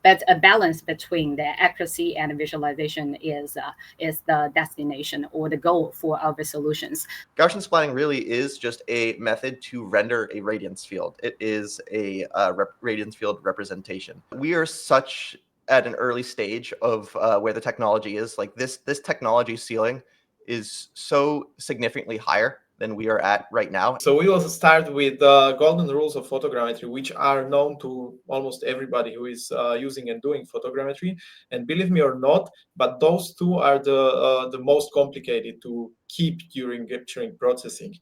but a balance between the accuracy and visualization is the destination or the goal for our solutions. Gaussian splatting really is just a method to render a radiance field. It is a radiance field representation. We are such at an early stage of where the technology is. Like this technology ceiling is so significantly higher than we are at right now. So we will start with the golden rules of photogrammetry, which are known to almost everybody who is using and doing photogrammetry. And believe me or not, but those two are the most complicated to keep during capturing processing.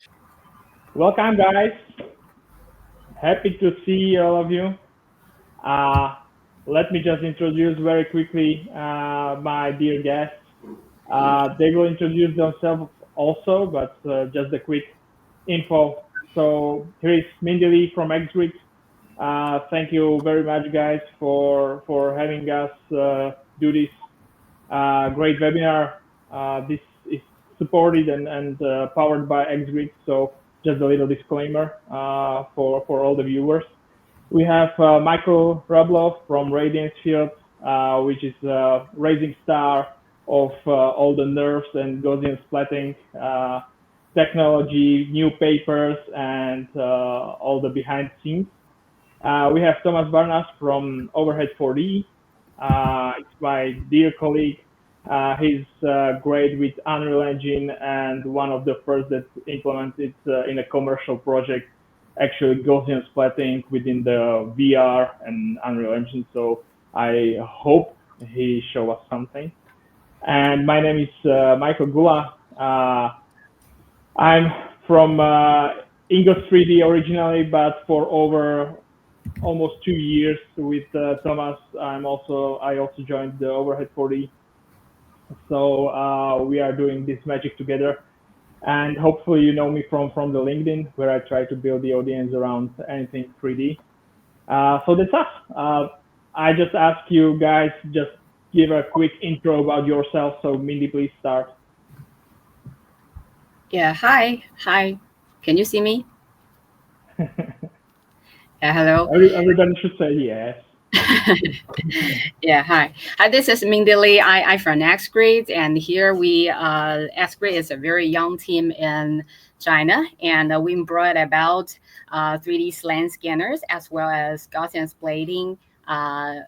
Welcome, guys. Happy to see all of you. Let me just introduce very quickly my dear guests. They will introduce themselves also, but just a quick info. So here is Mindy Li from Xgrids. Thank you very much, guys, for having us do this great webinar. This is supported and powered by Xgrids. So just a little disclaimer for all the viewers. We have Michael Rubloff from Radiance Fields, which is a rising star of all the nerves and Gaussian splatting technology, new papers, and all the behind the scenes. We have Tomas Barnas from Overhead 4D. It's my dear colleague. He's great with Unreal Engine and one of the first that implemented in a commercial project, actually Gaussian splatting within the VR and Unreal Engine. So I hope he show us something. And my name is Michael Gula. I'm from Ingos 3D originally, but for over almost 2 years with Tomas, I also joined the Overhead 4D. So we are doing this magic together. And hopefully you know me from the LinkedIn, where I try to build the audience around anything 3D. So that's us. I just ask you guys, just give a quick intro about yourself. So Mindy, please start. Yeah, hi. Can you see me? Yeah, hello. Everybody should say yes. Yeah, hi. This is Mindy Li. I'm from Xgrids, and here Xgrids is a very young team in China, and we brought about 3D SLAM scanners as well as Gaussian splatting,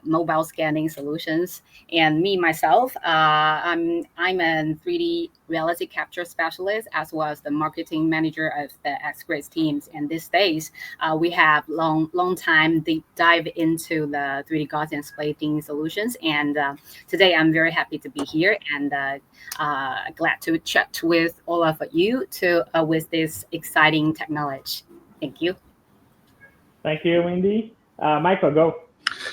mobile scanning solutions. And me myself, I'm a 3D reality capture specialist as well as the marketing manager of the Xgrids teams. And these days, we have long time deep dive into the 3D Gaussian splatting solutions. And today, I'm very happy to be here and glad to chat with all of you with this exciting technology. Thank you. Thank you, Mindy. Michael, go.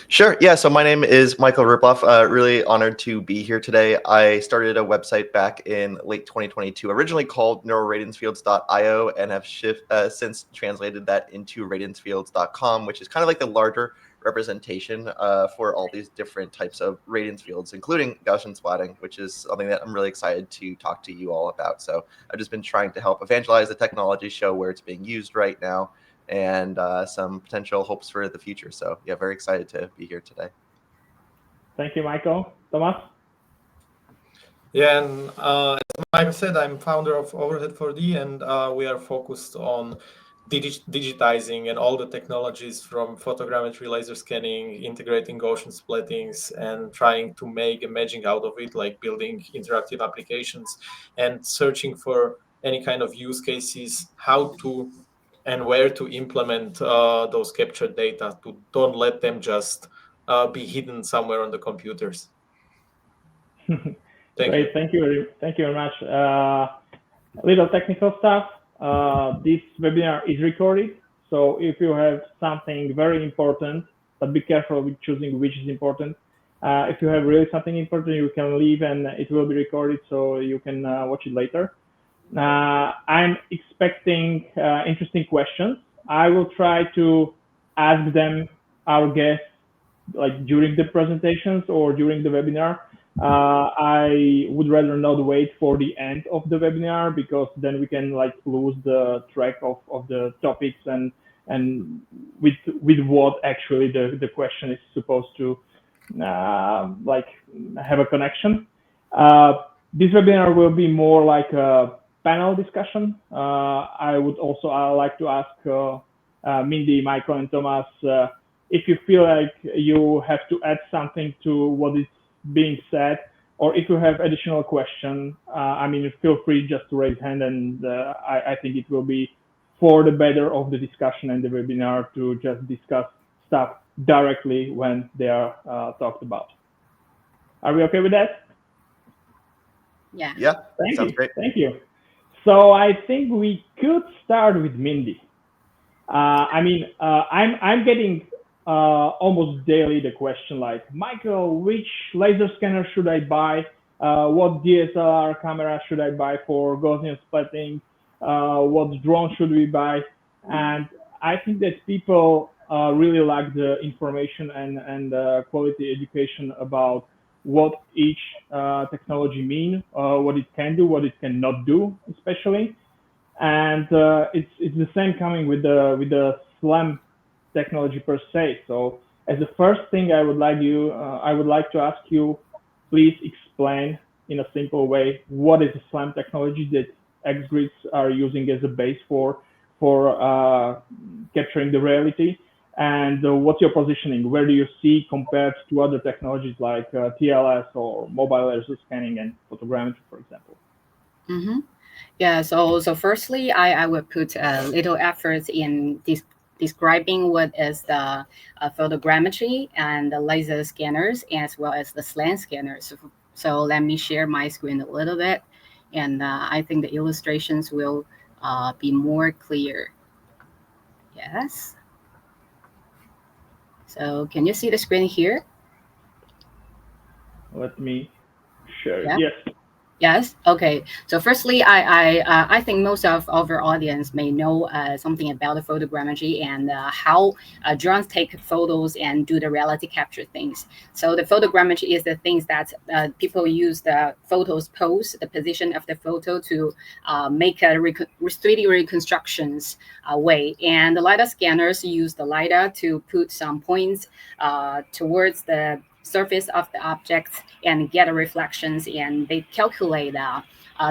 Sure. Yeah. So my name is Michael Rubloff. Really honored to be here today. I started a website back in late 2022, originally called neuroradiancefields.io, and have since translated that into radiancefields.com, which is kind of like the larger representation for all these different types of radiance fields, including Gaussian splatting, which is something that I'm really excited to talk to you all about. So I've just been trying to help evangelize the technology, show where it's being used right now, and some potential hopes for the future. So yeah, very excited to be here today. Thank you, Michael. Tomas? Yeah, and as Michael said, I'm founder of Overhead 4D, and we are focused on digitizing and all the technologies from photogrammetry, laser scanning, integrating Gaussian splattings, and trying to make a magic out of it, like building interactive applications and searching for any kind of use cases, how to and where to implement those captured data, to don't let them just be hidden somewhere on the computers. Great, thank you very much. Little technical stuff. This webinar is recorded, so if you have something very important, but be careful with choosing which is important. If you have really something important, you can leave and it will be recorded, so you can watch it later. I'm expecting interesting questions. I will try to ask them, our guests, like during the presentations or during the webinar. I would rather not wait for the end of the webinar, because then we can like lose the track of the topics and with what actually the question is supposed to like have a connection. This webinar will be more like a panel discussion. I would also like to ask Mindy, Michael, and Tomas if you feel like you have to add something to what is being said, or if you have additional question. I mean, feel free just to raise hand, and I think it will be for the better of the discussion and the webinar to just discuss stuff directly when they are talked about. Are we okay with that? Yeah. Yeah, Thank sounds you. great. Thank you. So I think we could start with Mindy. I mean, I'm getting almost daily the question like, Michael, which laser scanner should I buy? What DSLR camera should I buy for Gaussian splatting? What drone should we buy? And I think that people really lack the information and quality education about what each technology mean, what it can do, what it cannot do, especially. And it's the same coming with the SLAM technology per se. So as the first thing, I would like to ask you, please explain in a simple way what is the SLAM technology that Xgrids are using as a base for capturing the reality, and what's your positioning? Where do you see compared to other technologies like TLS or mobile laser scanning and photogrammetry, for example? Mm-hmm. Yeah, so firstly, I would put a little effort in describing what is the photogrammetry and the laser scanners, as well as the SLAM scanners. So let me share my screen a little bit, and I think the illustrations will be more clear. Yes. So can you see the screen here? Let me share it. Yeah. Yes. Yes. Okay. So firstly, I think most of our audience may know something about the photogrammetry and how drones take photos and do the reality capture things. So the photogrammetry is the things that people use the photos pose, the position of the photo to make a 3D reconstructions way. And the LiDAR scanners use the LiDAR to put some points towards the surface of the objects and get reflections, and they calculate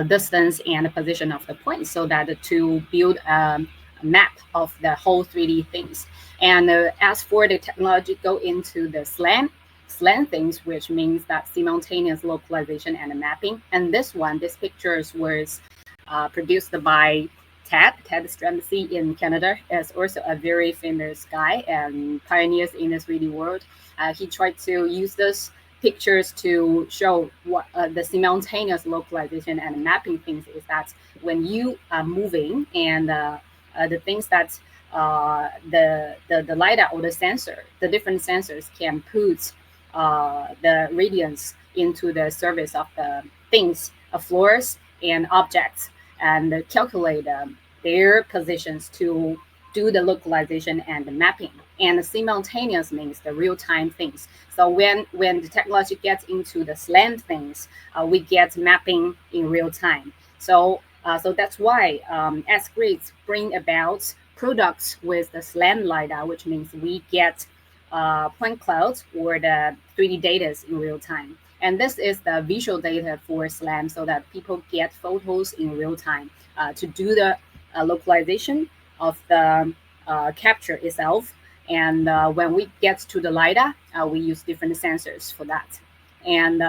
distance and the position of the point so that to build a map of the whole 3D things. And as for the technology, go into the SLAM things, which means that simultaneous localization and mapping. And this pictures was produced by Ted Stremsey in Canada, is also a very famous guy and pioneers in the 3D world. He tried to use this pictures to show what the simultaneous localization and mapping things is that when you are moving and the things that the LiDAR or the sensor, the different sensors can put the radiance into the surface of the things, floors and objects, and calculate their positions to do the localization and the mapping. And the simultaneous means the real-time things. So when the technology gets into the SLAM things, we get mapping in real time. So that's why Xgrids bring about products with the SLAM LiDAR, which means we get point clouds or the 3D data in real time. And this is the visual data for SLAM so that people get photos in real time to do the localization of the capture itself. And when we get to the LiDAR, we use different sensors for that. And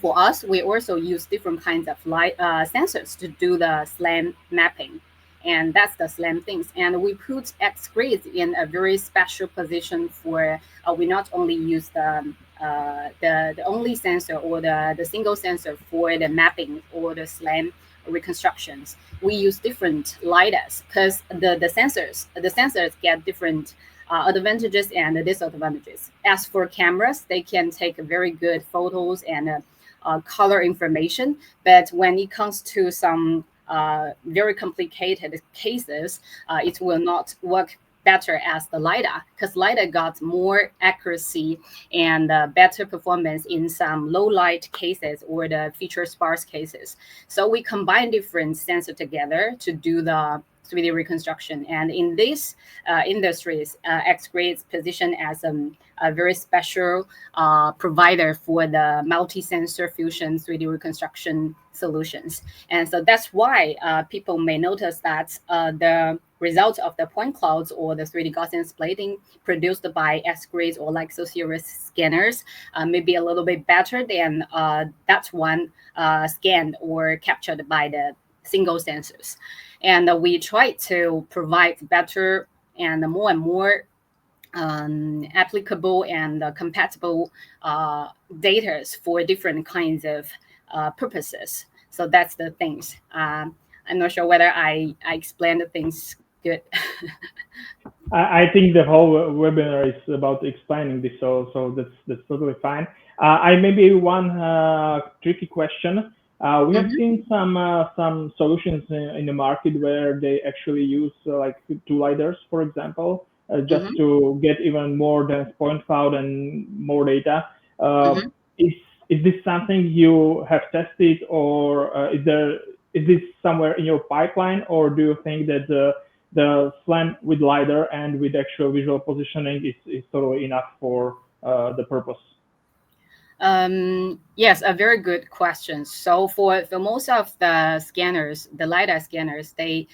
for us, we also use different kinds of sensors to do the SLAM mapping. And that's the SLAM things. And we put Xgrids in a very special position for, we not only use the only sensor or the single sensor for the mapping or the SLAM reconstructions. We use different LiDARs because the sensors get different advantages and disadvantages. As for cameras, they can take very good photos and color information, but when it comes to some very complicated cases, it will not work better as the LiDAR, because LiDAR got more accuracy and better performance in some low light cases or the feature sparse cases. So we combine different sensors together to do the 3D reconstruction. And in these industries, Xgrids position as a very special provider for the multi-sensor fusion 3D reconstruction solutions. And so that's why people may notice that the results of the point clouds or the 3D Gaussian splatting produced by Xgrids or like series scanners may be a little bit better than that one scanned or captured by the single sensors. And we try to provide better and more applicable and compatible data for different kinds of purposes. So that's the things. I'm not sure whether I explained the things good. I think the whole webinar is about explaining this, so that's totally fine. I maybe one tricky question. We have seen some solutions in the market where they actually use like 2 lidars, for example, just to get even more dense point cloud and more data. Is this something you have tested, or is this somewhere in your pipeline, or do you think that the SLAM with lidar and with actual visual positioning is totally enough for the purpose? Yes, a very good question. So for most of the scanners, the lidar scanners, the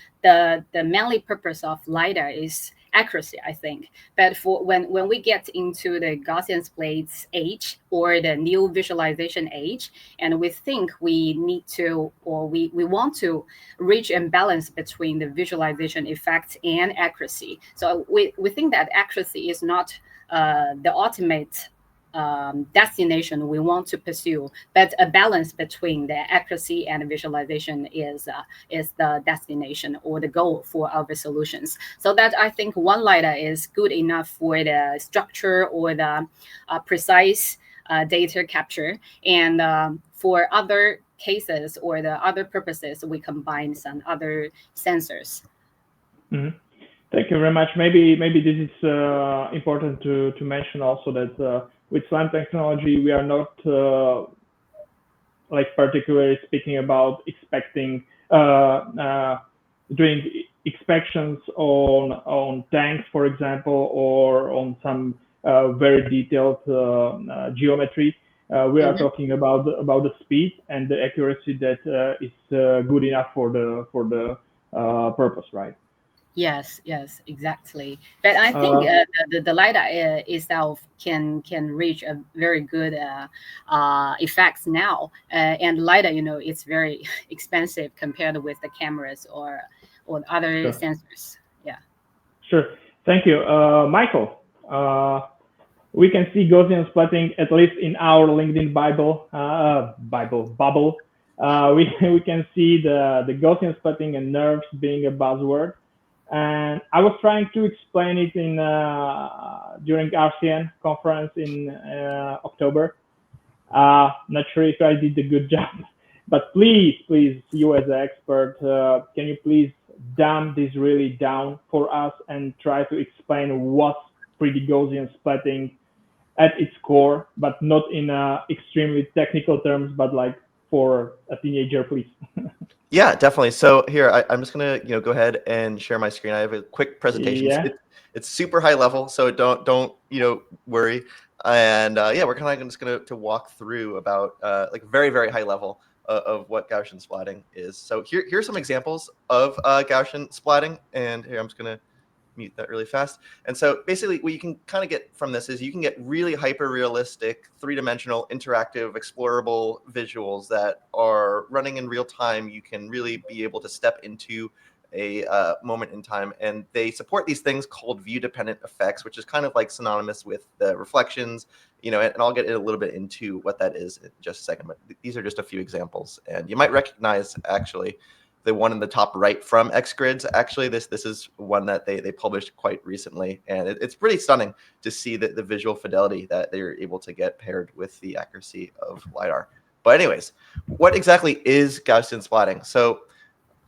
mainly purpose of lidar is accuracy, I think. But for when we get into the Gaussian splates age or the new visualization age, and we think we need to, or we want to reach a balance between the visualization effect and accuracy. So we think that accuracy is not the ultimate destination we want to pursue, but a balance between the accuracy and visualization is the destination or the goal for our solutions. So that I think one lidar is good enough for the structure or the precise data capture, and for other cases or the other purposes, we combine some other sensors. Thank you very much. Maybe this is important to mention also that with SLAM technology, we are not like particularly speaking about doing inspections on tanks, for example, or on some very detailed geometry. We are talking about the speed and the accuracy that is good enough for the purpose, right? Yes, exactly. But I think the lidar itself can reach a very good effects now. And lidar, it's very expensive compared with the cameras or other sensors. Yeah. Sure. Thank you, Michael. We can see Gaussian splatting at least in our LinkedIn bubble. We can see the Gaussian splatting and nerves being a buzzword. And I was trying to explain it during RCN conference in October. Not sure if I did a good job, but please, you as an expert, can you please dumb this really down for us and try to explain what's 3D Gaussian splatting at its core, but not in extremely technical terms, but like for a teenager, please. Yeah, definitely. So here, I'm just gonna go ahead and share my screen. I have a quick presentation. Yeah. It's super high level, so don't worry. And yeah, we're kind of just gonna walk through about like very, very high level of what Gaussian splatting is. So here's some examples of Gaussian splatting, and here I'm just gonna mute that really fast. And so basically what you can kind of get from this is you can get really hyper realistic, 3-dimensional, interactive, explorable visuals that are running in real time. You can really be able to step into a moment in time, and they support these things called view dependent effects, which is kind of like synonymous with the reflections, and I'll get a little bit into what that is in just a second, but these are just a few examples. And you might recognize actually the one in the top right from Xgrids. Actually, this is one that they published quite recently, and it's pretty stunning to see the visual fidelity that they're able to get paired with the accuracy of lidar. But anyways, what exactly is Gaussian splatting? So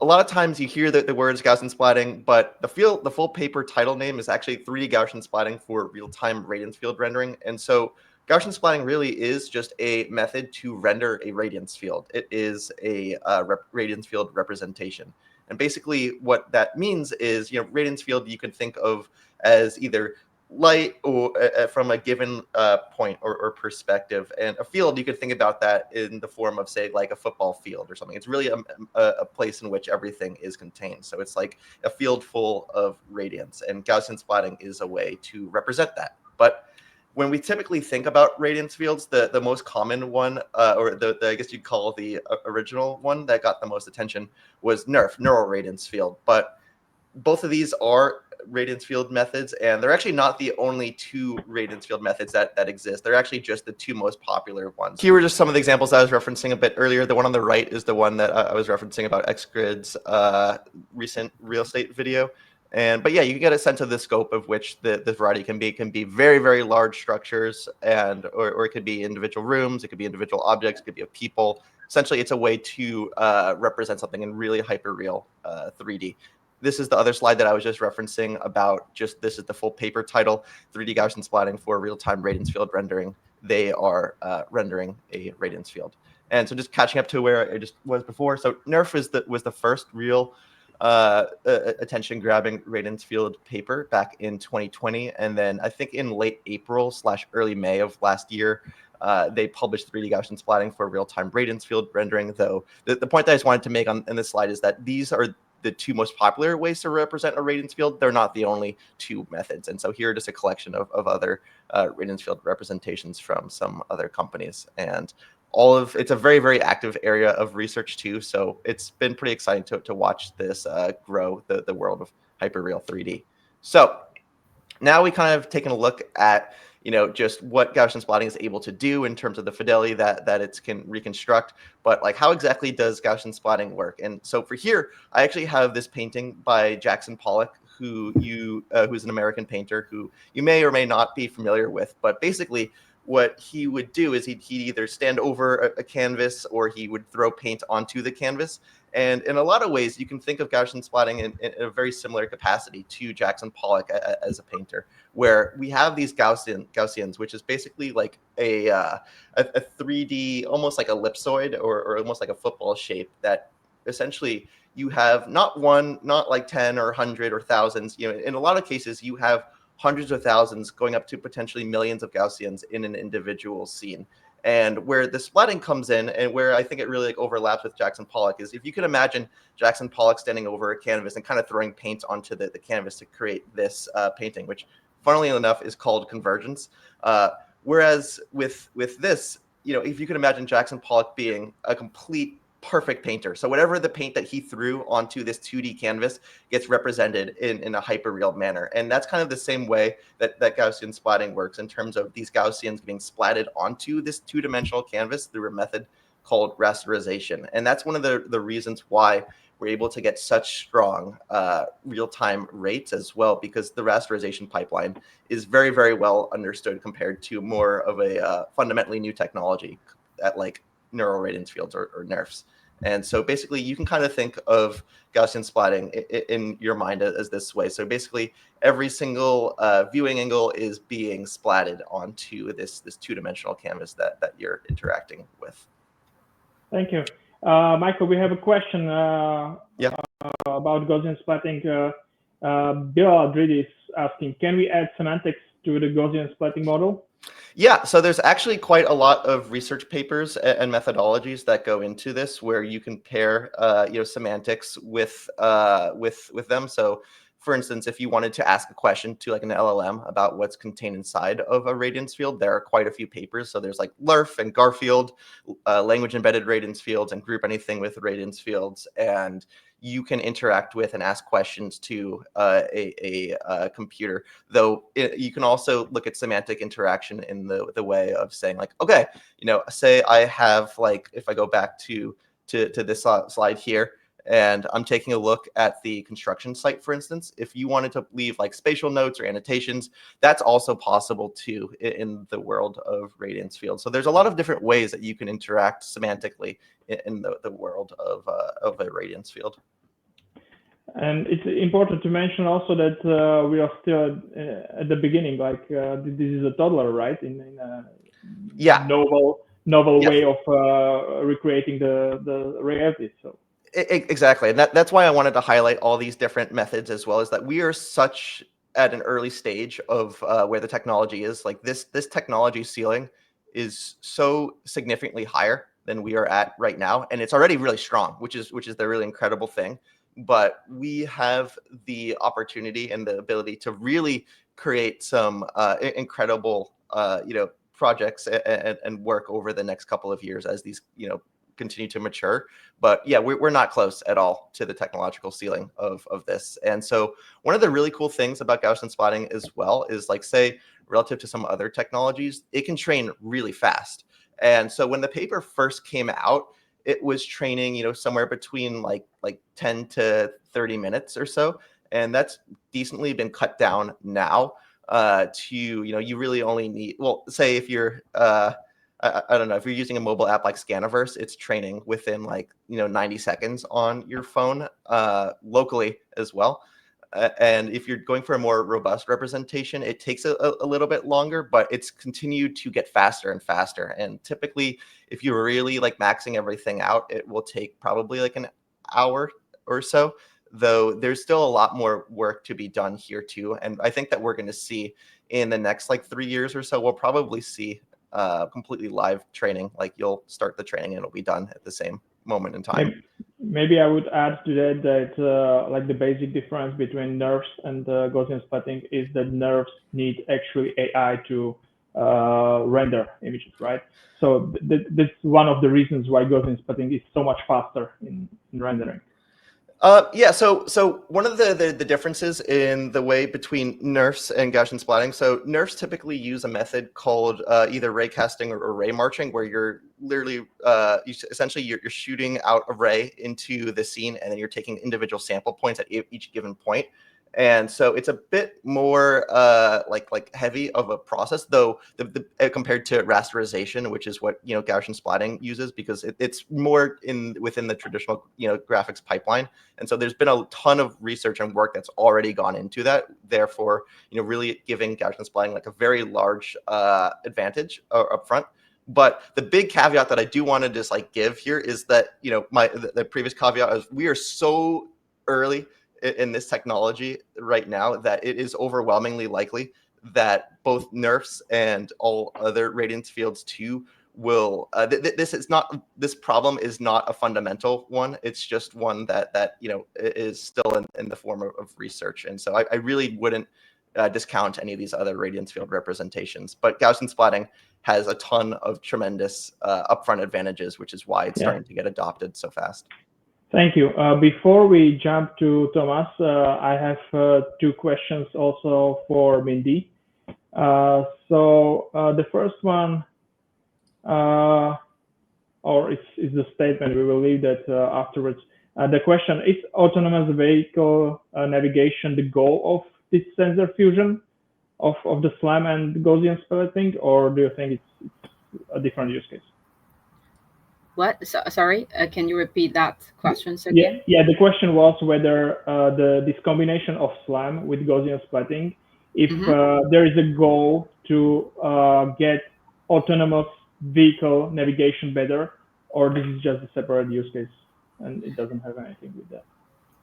a lot of times you hear the words Gaussian splatting, but the full paper title name is actually 3D Gaussian splatting for real-time radiance field rendering. And so Gaussian splatting really is just a method to render a radiance field. It is a radiance field representation. And basically what that means is, radiance field you can think of as either light or from a given point or perspective, and a field you could think about that in the form of, say, like a football field or something. It's really a place in which everything is contained. So it's like a field full of radiance, and Gaussian splatting is a way to represent that. But when we typically think about radiance fields, the most common one, or the I guess you'd call the original one that got the most attention, was NERF, neural radiance field. But both of these are radiance field methods, and they're actually not the only two radiance field methods that exist. They're actually just the two most popular ones. Here were just some of the examples I was referencing a bit earlier. The one on the right is the one that I was referencing about Xgrids' recent real estate video. But yeah, you can get a sense of the scope of which the variety can be. It can be very, very large structures, or it could be individual rooms, it could be individual objects, it could be a people. Essentially, it's a way to represent something in really hyperreal 3D. This is the other slide that I was just referencing about this is the full paper title, 3D Gaussian Splatting for real-time radiance field rendering. They are rendering a radiance field. And so just catching up to where I just was before. So NERF was the first real attention-grabbing radiance field paper back in 2020. And then I think in late April/early May of last year, they published 3D Gaussian Splatting for real-time radiance field rendering. Though the point that I just wanted to make in this slide is that these are the two most popular ways to represent a radiance field. They're not the only two methods. And so here are just a collection of other radiance field representations from some other companies. And it's a very, very active area of research too. So it's been pretty exciting to watch this grow the world of hyperreal 3D. So now we kind of taken a look at just what Gaussian splatting is able to do in terms of the fidelity that it can reconstruct, but like how exactly does Gaussian splatting work? And so for here, I actually have this painting by Jackson Pollock, who's an American painter who you may or may not be familiar with, but basically what he would do is he'd either stand over a canvas or he would throw paint onto the canvas. And in a lot of ways, you can think of Gaussian splatting in a very similar capacity to Jackson Pollock as a painter, where we have these Gaussians, which is basically like a 3D, almost like ellipsoid or almost like a football shape that essentially you have not one, not like 10 or 100 or thousands. In a lot of cases, you have hundreds of thousands going up to potentially millions of Gaussians in an individual scene. And where the splatting comes in, and where I think it really overlaps with Jackson Pollock, is if you can imagine Jackson Pollock standing over a canvas and kind of throwing paint onto the canvas to create this painting, which funnily enough is called convergence. Whereas with this, if you can imagine Jackson Pollock being a complete perfect painter. So whatever the paint that he threw onto this 2D canvas gets represented in a hyperreal manner. And that's kind of the same way that Gaussian splatting works in terms of these Gaussians being splatted onto this two-dimensional canvas through a method called rasterization. And that's one of the reasons why we're able to get such strong real-time rates as well, because the rasterization pipeline is very, very well understood compared to more of a fundamentally new technology at like neural radiance fields or NERFs. And so basically you can kind of think of Gaussian splatting in your mind as this way. So basically every single viewing angle is being splatted onto this two-dimensional canvas that you're interacting with. Thank you. Michael, we have a question about Gaussian splatting. Bill Aldrid is asking, can we add semantics to the Gaussian splatting model? Yeah, so there's actually quite a lot of research papers and methodologies that go into this, where you can pair, semantics with them. So, for instance, if you wanted to ask a question to like an LLM about what's contained inside of a radiance field, there are quite a few papers. So there's like LERF and Garfield, language embedded radiance fields, and group anything with radiance fields, and you can interact with and ask questions to a computer. Though you can also look at semantic interaction in the way of saying like, okay, say I have like, if I go back to this slide here, and I'm taking a look at the construction site, for instance, if you wanted to leave like spatial notes or annotations, that's also possible too in the world of radiance fields. So there's a lot of different ways that you can interact semantically in the world of a radiance field. And it's important to mention also that we are still at the beginning, like this is a toddler, right? In a novel way of recreating the reality. So Exactly, and that's why I wanted to highlight all these different methods as well, is that we are such at an early stage of where the technology is. Like this technology ceiling is so significantly higher than we are at right now, and it's already really strong, which is the really incredible thing. But we have the opportunity and the ability to really create some incredible projects and work over the next couple of years as these continue to mature. But yeah, we're not close at all to the technological ceiling of this. And so one of the really cool things about Gaussian splatting as well is, like, say, relative to some other technologies, it can train really fast. And so when the paper first came out, it was training, somewhere between like 10 to 30 minutes or so. And that's decently been cut down now to, you really only need, well, say if you're, I don't know, if you're using a mobile app like Scaniverse, it's training within 90 seconds on your phone locally as well. And if you're going for a more robust representation, it takes a little bit longer, but it's continued to get faster and faster. And typically, if you're really maxing everything out, it will take probably an hour or so, though there's still a lot more work to be done here too. And I think that we're going to see in the next 3 years or so, we'll probably see completely live training. You'll start the training and it'll be done at the same moment in time. Maybe I would add to that the basic difference between nerves and Gaussian splatting is that nerves need actually AI to render images, right? So that's one of the reasons why Gaussian splatting is so much faster in rendering. Yeah, so one of the differences in the way between NERFs and Gaussian splatting, so NERFs typically use a method called either ray casting or ray marching, where you're literally, essentially you're shooting out a ray into the scene, and then you're taking individual sample points at each given point. And so it's a bit more like heavy of a process, though, compared to rasterization, which is what Gaussian splatting uses, because it's more within the traditional graphics pipeline. And so there's been a ton of research and work that's already gone into that. Therefore, really giving Gaussian splatting a very large advantage up front. But the big caveat that I do want to just give here is that the previous caveat is we are so early in this technology right now that it is overwhelmingly likely that both NERFs and all other Radiance Fields too will this problem is not a fundamental one. It's just one that is still in the form of research. And so I really wouldn't discount any of these other Radiance Field representations. But Gaussian splatting has a ton of tremendous upfront advantages, which is why it's starting to get adopted so fast. Thank you. Before we jump to Tomas, I have 2 questions also for Mindy. So the first one, or it's the statement, we will leave that afterwards. The question, is autonomous vehicle navigation the goal of this sensor fusion of the SLAM and Gaussian splatting, or do you think it's a different use case? What? Sorry, can you repeat that question again? Yeah. The question was whether this combination of SLAM with Gaussian splatting, if there is a goal to get autonomous vehicle navigation better, or this is just a separate use case and it doesn't have anything with that.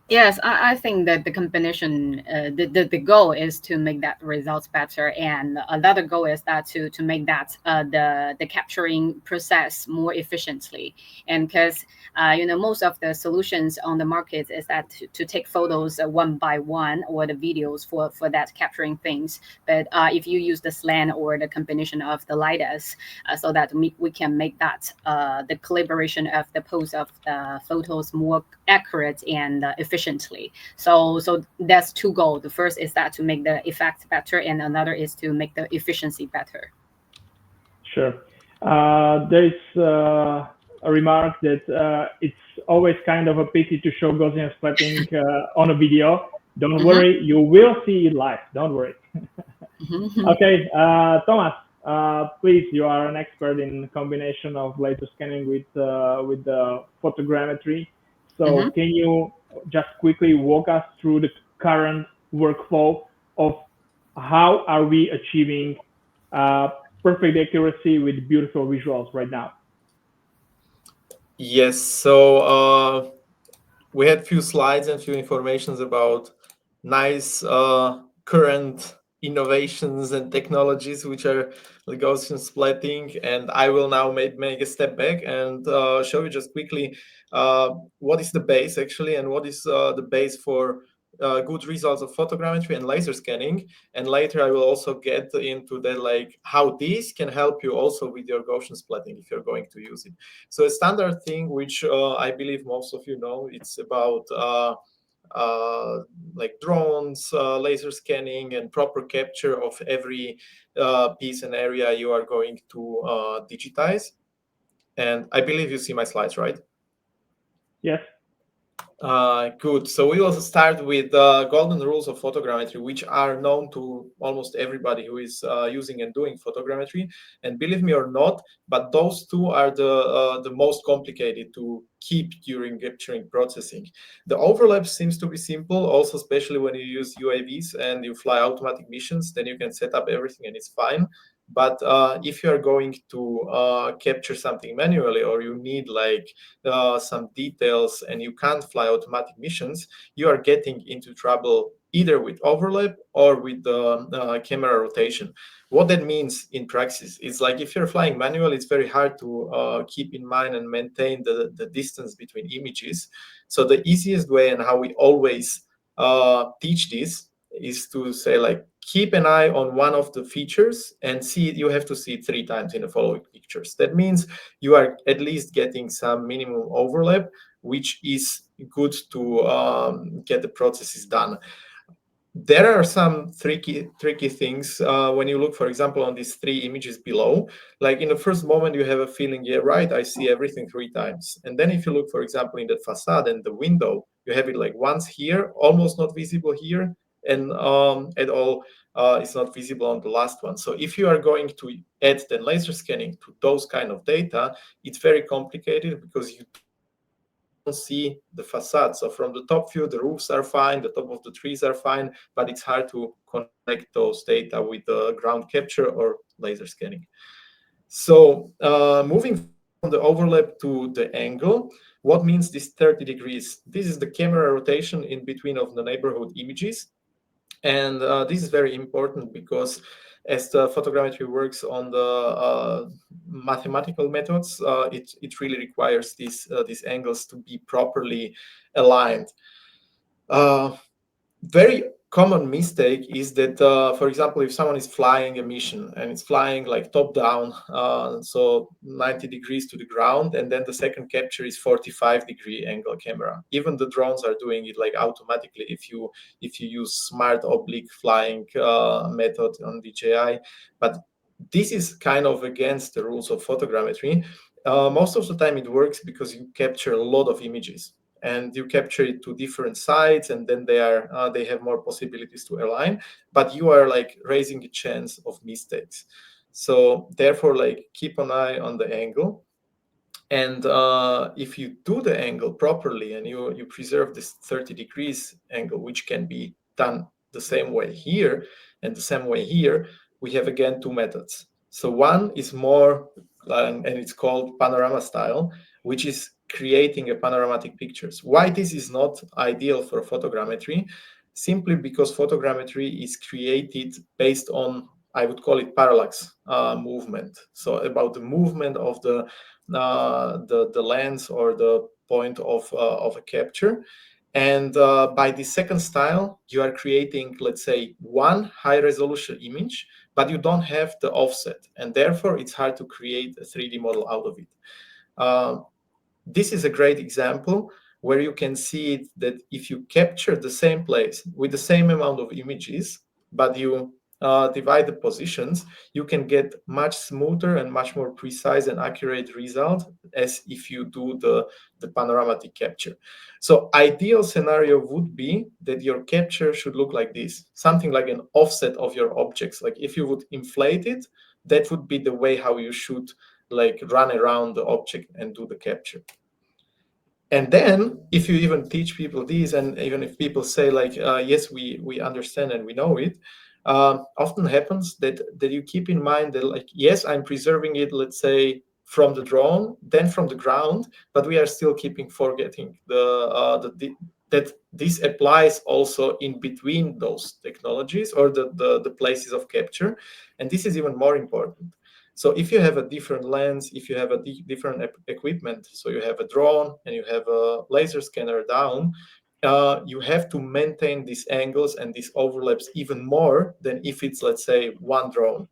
Yes, I think that the combination, the goal is to make that results better, and another goal is that to make that the capturing process more efficiently. And because most of the solutions on the market is that to take photos one by one, or the videos for that capturing things. But if you use the SLAM or the combination of the LiDARs, so that we can make that the collaboration of the pose of the photos more accurate and efficiently. So that's 2 goals. The first is that to make the effect better, and another is to make the efficiency better. Sure. There is a remark that it's always kind of a pity to show Gaussian splatting on a video. Don't worry, you will see it live. Don't worry. Okay, Tomas, please, you are an expert in combination of laser scanning with the photogrammetry. So can you just quickly walk us through the current workflow of how are we achieving perfect accuracy with beautiful visuals right now? Yes, so we had few slides and few informations about nice current innovations and technologies which are the Gaussian splatting, and I will now make a step back and show you just quickly what is the base actually, and what is the base for good results of photogrammetry and laser scanning. And later I will also get into that, like how this can help you also with your Gaussian splatting if you're going to use it. So a standard thing which I believe most of you know, it's about like drones, laser scanning, and proper capture of every piece and area you are going to digitize. And I believe you see my slides, right? Yes. Good. So we will start with the golden rules of photogrammetry, which are known to almost everybody who is using and doing photogrammetry. And believe me or not, but those two are the most complicated to keep during capturing processing. The overlap seems to be simple, also especially when you use UAVs and you fly automatic missions, then you can set up everything and it's fine. But if you are going to capture something manually, or you need like some details and you can't fly automatic missions, you are getting into trouble either with overlap or with the camera rotation. What that means in practice is, like, if you're flying manual, it's very hard to keep in mind and maintain the distance between images. So the easiest way, and how we always teach this, is to say, like, keep an eye on one of the features and see it. You have to see it 3 times in the following pictures. That means you are at least getting some minimum overlap, which is good to get the processes done. There are some tricky things when you look, for example, on these 3 images below. Like, in the first moment, you have a feeling, yeah, right, I see everything 3 times. And then if you look, for example, in that facade and the window, you have it like once here, almost not visible here, and at all it's not visible on the last one. So if you are going to add the laser scanning to those kind of data, it's very complicated because you don't see the facade. So from the top view, the roofs are fine, the top of the trees are fine, but it's hard to connect those data with the ground capture or laser scanning. So moving from the overlap to the angle, what means this 30 degrees? This is the camera rotation in between of the neighborhood images. And this is very important because as the photogrammetry works on the mathematical methods, it really requires these angles to be properly aligned. Very common mistake is that, for example, if someone is flying a mission and it's flying like top down, so 90 degrees to the ground, and then the second capture is 45-degree angle camera. Even the drones are doing it like automatically if you use smart oblique flying method on DJI. But this is kind of against the rules of photogrammetry. Most of the time it works because you capture a lot of images and you capture it to different sides, and then they have more possibilities to align, but you are like raising a chance of mistakes. So therefore, like, keep an eye on the angle. And if you do the angle properly and you preserve this 30 degrees angle, which can be done the same way here and the same way here, we have again 2 methods. So one is more, and it's called panorama style, which is creating a panoramatic pictures. Why this is not ideal for photogrammetry? Simply because photogrammetry is created based on, I would call it, parallax movement. So about the movement of the lens or the point of a capture. And by the second style, you are creating, let's say, one high resolution image, but you don't have the offset, and therefore it's hard to create a 3D model out of it. This is a great example where you can see it, that if you capture the same place with the same amount of images, but you divide the positions, you can get much smoother and much more precise and accurate result as if you do the panoramatic capture. So ideal scenario would be that your capture should look like this, something like an offset of your objects. Like if you would inflate it, that would be the way how you should like run around the object and do the capture. And then if you even teach people this, and even if people say like, yes, we understand and we know it, often happens that you keep in mind that, like, yes, I'm preserving it, let's say from the drone than from the ground, but we are still forgetting that this applies also in between those technologies or the places of capture, and this is even more important. So if you have a different lens, if you have a different equipment, so you have a drone and you have a laser scanner down, you have to maintain these angles and these overlaps even more than if it's, let's say, one drone.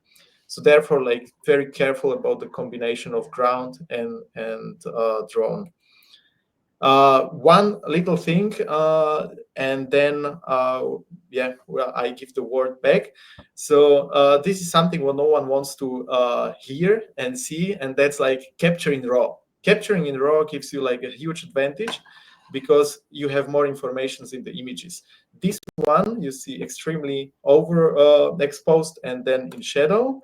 So therefore, like, very careful about the combination of ground and drone. One little thing, and then yeah, well, I give the word back. So this is something what no one wants to hear and see, and that's like capturing raw. Capturing in RAW gives you like a huge advantage because you have more information in the images. This one you see extremely overexposed and then in shadow.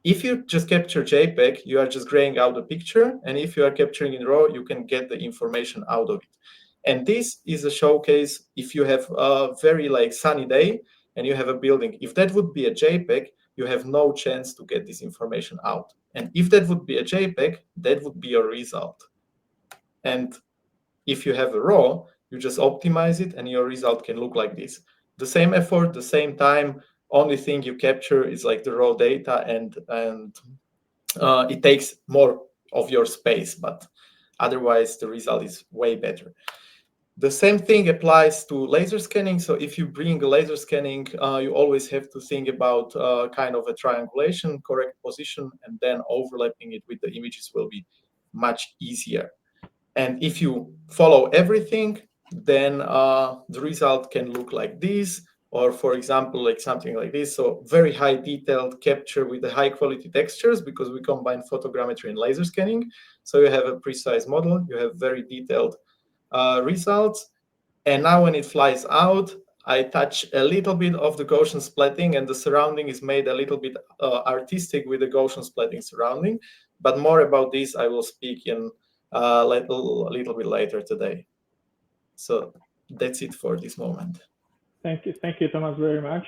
If you just capture JPEG, you are just graying out the picture, and if you are capturing in RAW, you can get the information out of it. And this is a showcase if you have a very like sunny day and you have a building. If that would be a JPEG, you have no chance to get this information out. And if that would be a JPEG, that would be your result. And if you have a RAW, you just optimize it and your result can look like this. The same effort, the same time, only thing you capture is like the raw data, and it takes more of your space, but otherwise the result is way better. The same thing applies to laser scanning. So if you bring a laser scanning, you always have to think about kind of a triangulation, correct position, and then overlapping it with the images will be much easier. And if you follow everything, then the result can look like this, or for example, like something like this. So very high detailed capture with the high quality textures because we combine photogrammetry and laser scanning. So you have a precise model, you have very detailed results. And now when it flies out, I touch a little bit of the Gaussian splatting, and the surrounding is made a little bit artistic with the Gaussian splatting surrounding. But more about this, I will speak in a little bit later today. So that's it for this moment. Thank you, Tomas, very much.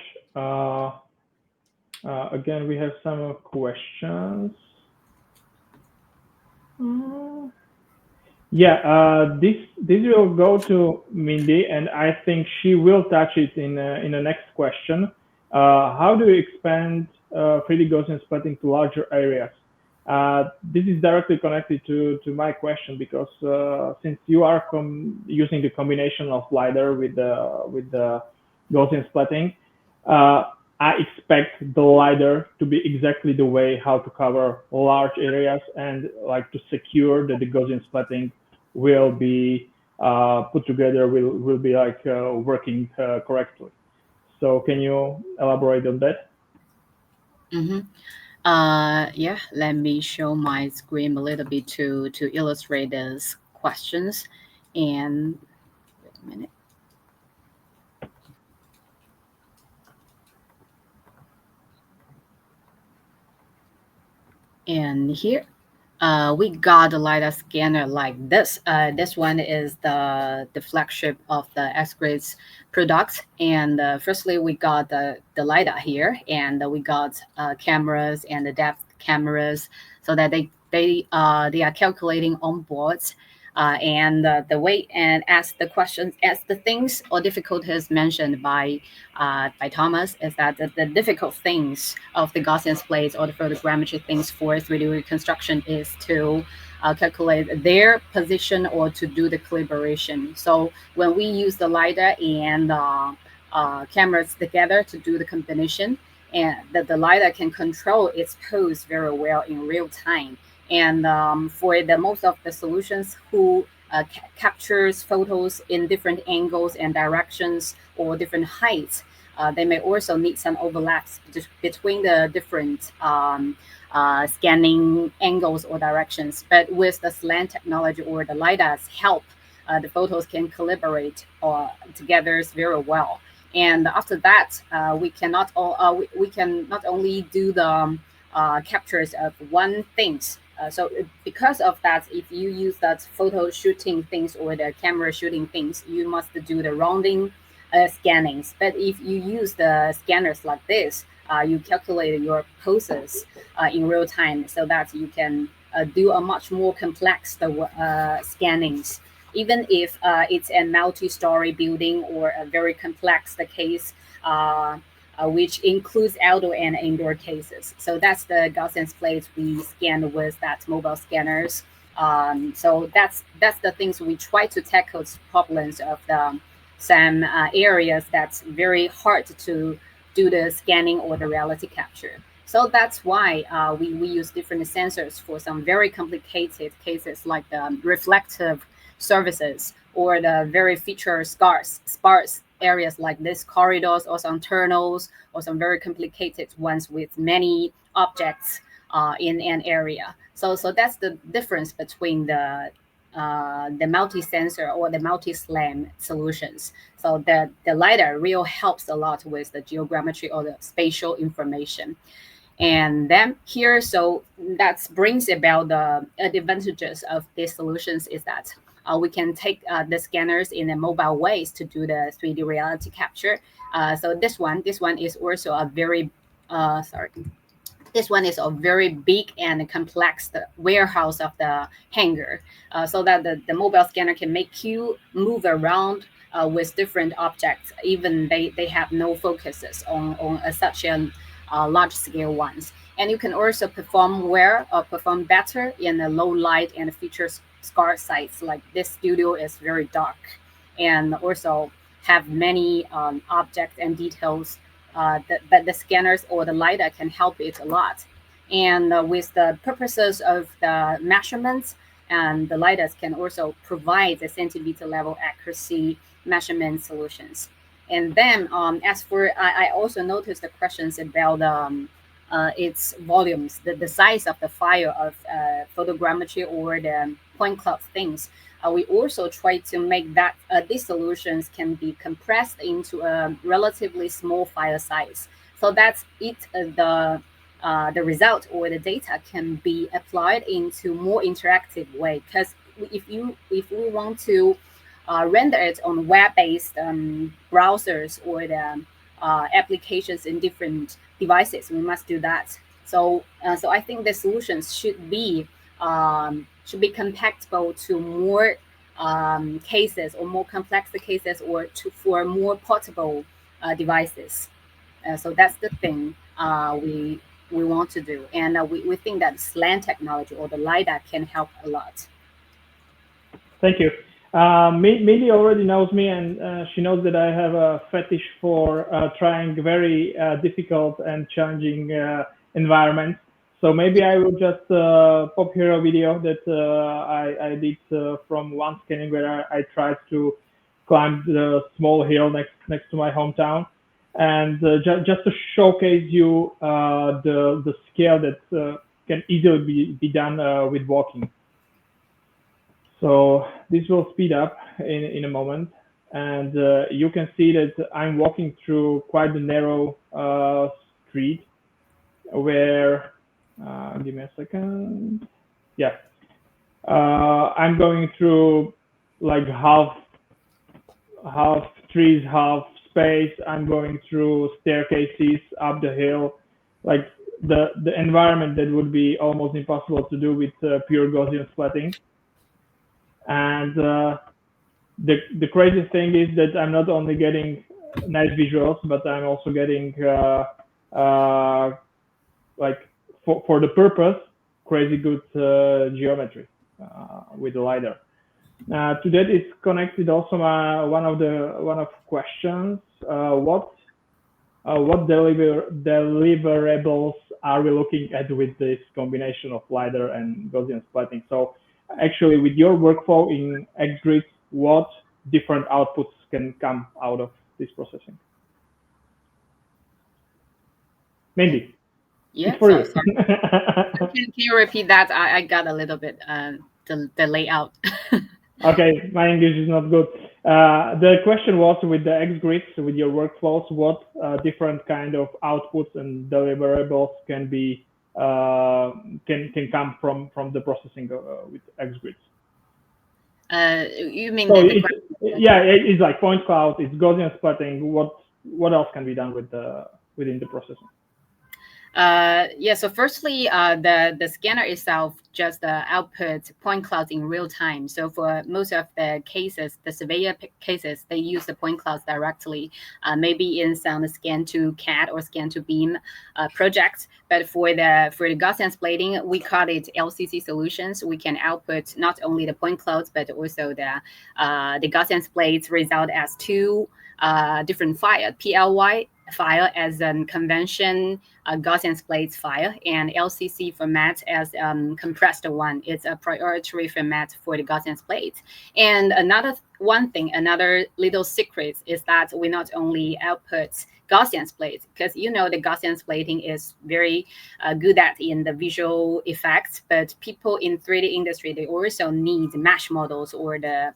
Again, we have some questions. Yeah, this will go to Mindy, and I think she will touch it in the next question. How do you expand 3D Gaussian splatting to larger areas? This is directly connected to my question because since you are using the combination of LiDAR with the Gaussian splatting, I expect the LiDAR to be exactly the way how to cover large areas and like to secure that the Gaussian splatting will be put together, will be like working correctly. So can you elaborate on that? Mm-hmm. Yeah, let me show my screen a little bit to illustrate these questions. And wait a minute. And here, we got a LiDAR scanner like this. This one is the flagship of the Xgrids products. And firstly, we got the LiDAR here, and we got cameras and the depth cameras, so that they are calculating on boards. And the way and ask the questions, ask the things or difficulties mentioned by Tomas is that the difficult things of the Gaussian splates or the photogrammetry things for 3D reconstruction is to calculate their position or to do the calibration. So when we use the LiDAR and cameras together to do the combination, and that the LiDAR can control its pose very well in real time. And for the most of the solutions who captures photos in different angles and directions or different heights, they may also need some overlaps between the different scanning angles or directions. But with the SLAM technology or the LiDAR's help, the photos can collaborate together very well. And after that, we can not only do the captures of one things. So because of that, if you use that photo shooting things or the camera shooting things, you must do the rounding scannings. But if you use the scanners like this, you calculate your poses in real time so that you can do a much more complex scannings. Even if it's a multi-story building or a very complex case, which includes outdoor and indoor cases. So that's the Gaussian splates we scan with that mobile scanners. So that's the things we try to tackle problems of some areas that's very hard to do the scanning or the reality capture. So that's why we use different sensors for some very complicated cases like the reflective surfaces or the very feature sparse areas like this corridors or some tunnels or some very complicated ones with many objects in an area. So that's the difference between the multi-sensor or the multi-SLAM solutions. So the LiDAR really helps a lot with the geogrammetry or the spatial information. And then here, so that brings about the advantages of these solutions is that we can take the scanners in a mobile ways to do the 3D reality capture. So this one is also a very, this one is a very big and complex warehouse of the hangar, so that the mobile scanner can make you move around with different objects, even they have no focuses on such a large scale ones. And you can also perform better in the low light and feature scarce sites. Like this studio is very dark and also have many objects and details that the scanners or the LiDAR can help it a lot. And with the purposes of the measurements, and the LiDARs can also provide the centimeter level accuracy measurement solutions. And then as for, I also noticed the questions about its volumes, the size of the file of photogrammetry or the point cloud things. We also try to make that these solutions can be compressed into a relatively small file size, so that the result or the data can be applied into more interactive way. Because if we want to render it on web-based browsers or the applications in different devices, we must do that. So I think the solutions should be compatible to more cases or more complex cases, or for more portable devices. So that's the thing we want to do, and we think that SLAM technology or the LiDAR can help a lot. Thank you. Mindy already knows me, and she knows that I have a fetish for trying very difficult and challenging environments. So maybe I will just pop here a video that I did from one scanning where I tried to climb the small hill next to my hometown, and just to showcase you the scale that can easily be done with walking. So this will speed up in a moment, and you can see that I'm walking through quite a narrow street where, give me a second. Yeah. I'm going through like half trees, half space. I'm going through staircases up the hill, like the environment that would be almost impossible to do with pure Gaussian splatting. And the crazy thing is that I'm not only getting nice visuals, but I'm also getting like for the purpose, crazy good geometry with the LiDAR. To that is connected also one of questions. What deliverables are we looking at with this combination of LiDAR and Gaussian splatting? So actually, with your workflow in Xgrids, what different outputs can come out of this processing? Mindy. Yeah, for you. Can you repeat that? I got a little bit the layout. Okay, my English is not good. The question was, with the Xgrids, with your workflows, what different kind of outputs and deliverables can be can come from the processing with Xgrids? You mean so it's like point cloud, it's Gaussian splatting. What else can be done with within the processing? Yeah, so firstly, the scanner itself just outputs point clouds in real time. So for most of the cases, the surveyor cases, they use the point clouds directly, maybe in some scan to CAD or scan to beam projects. But for the Gaussian splatting, we call it LCC solutions. We can output not only the point clouds, but also the Gaussian splates result as two different files, PLY file as a convention Gaussian splates file, and LCC format as compressed one. It's a proprietary format for the Gaussian splates. And another little secret is that we not only output Gaussian splates, because the Gaussian splatting is very good at in the visual effects, but people in 3D industry, they also need mesh models or the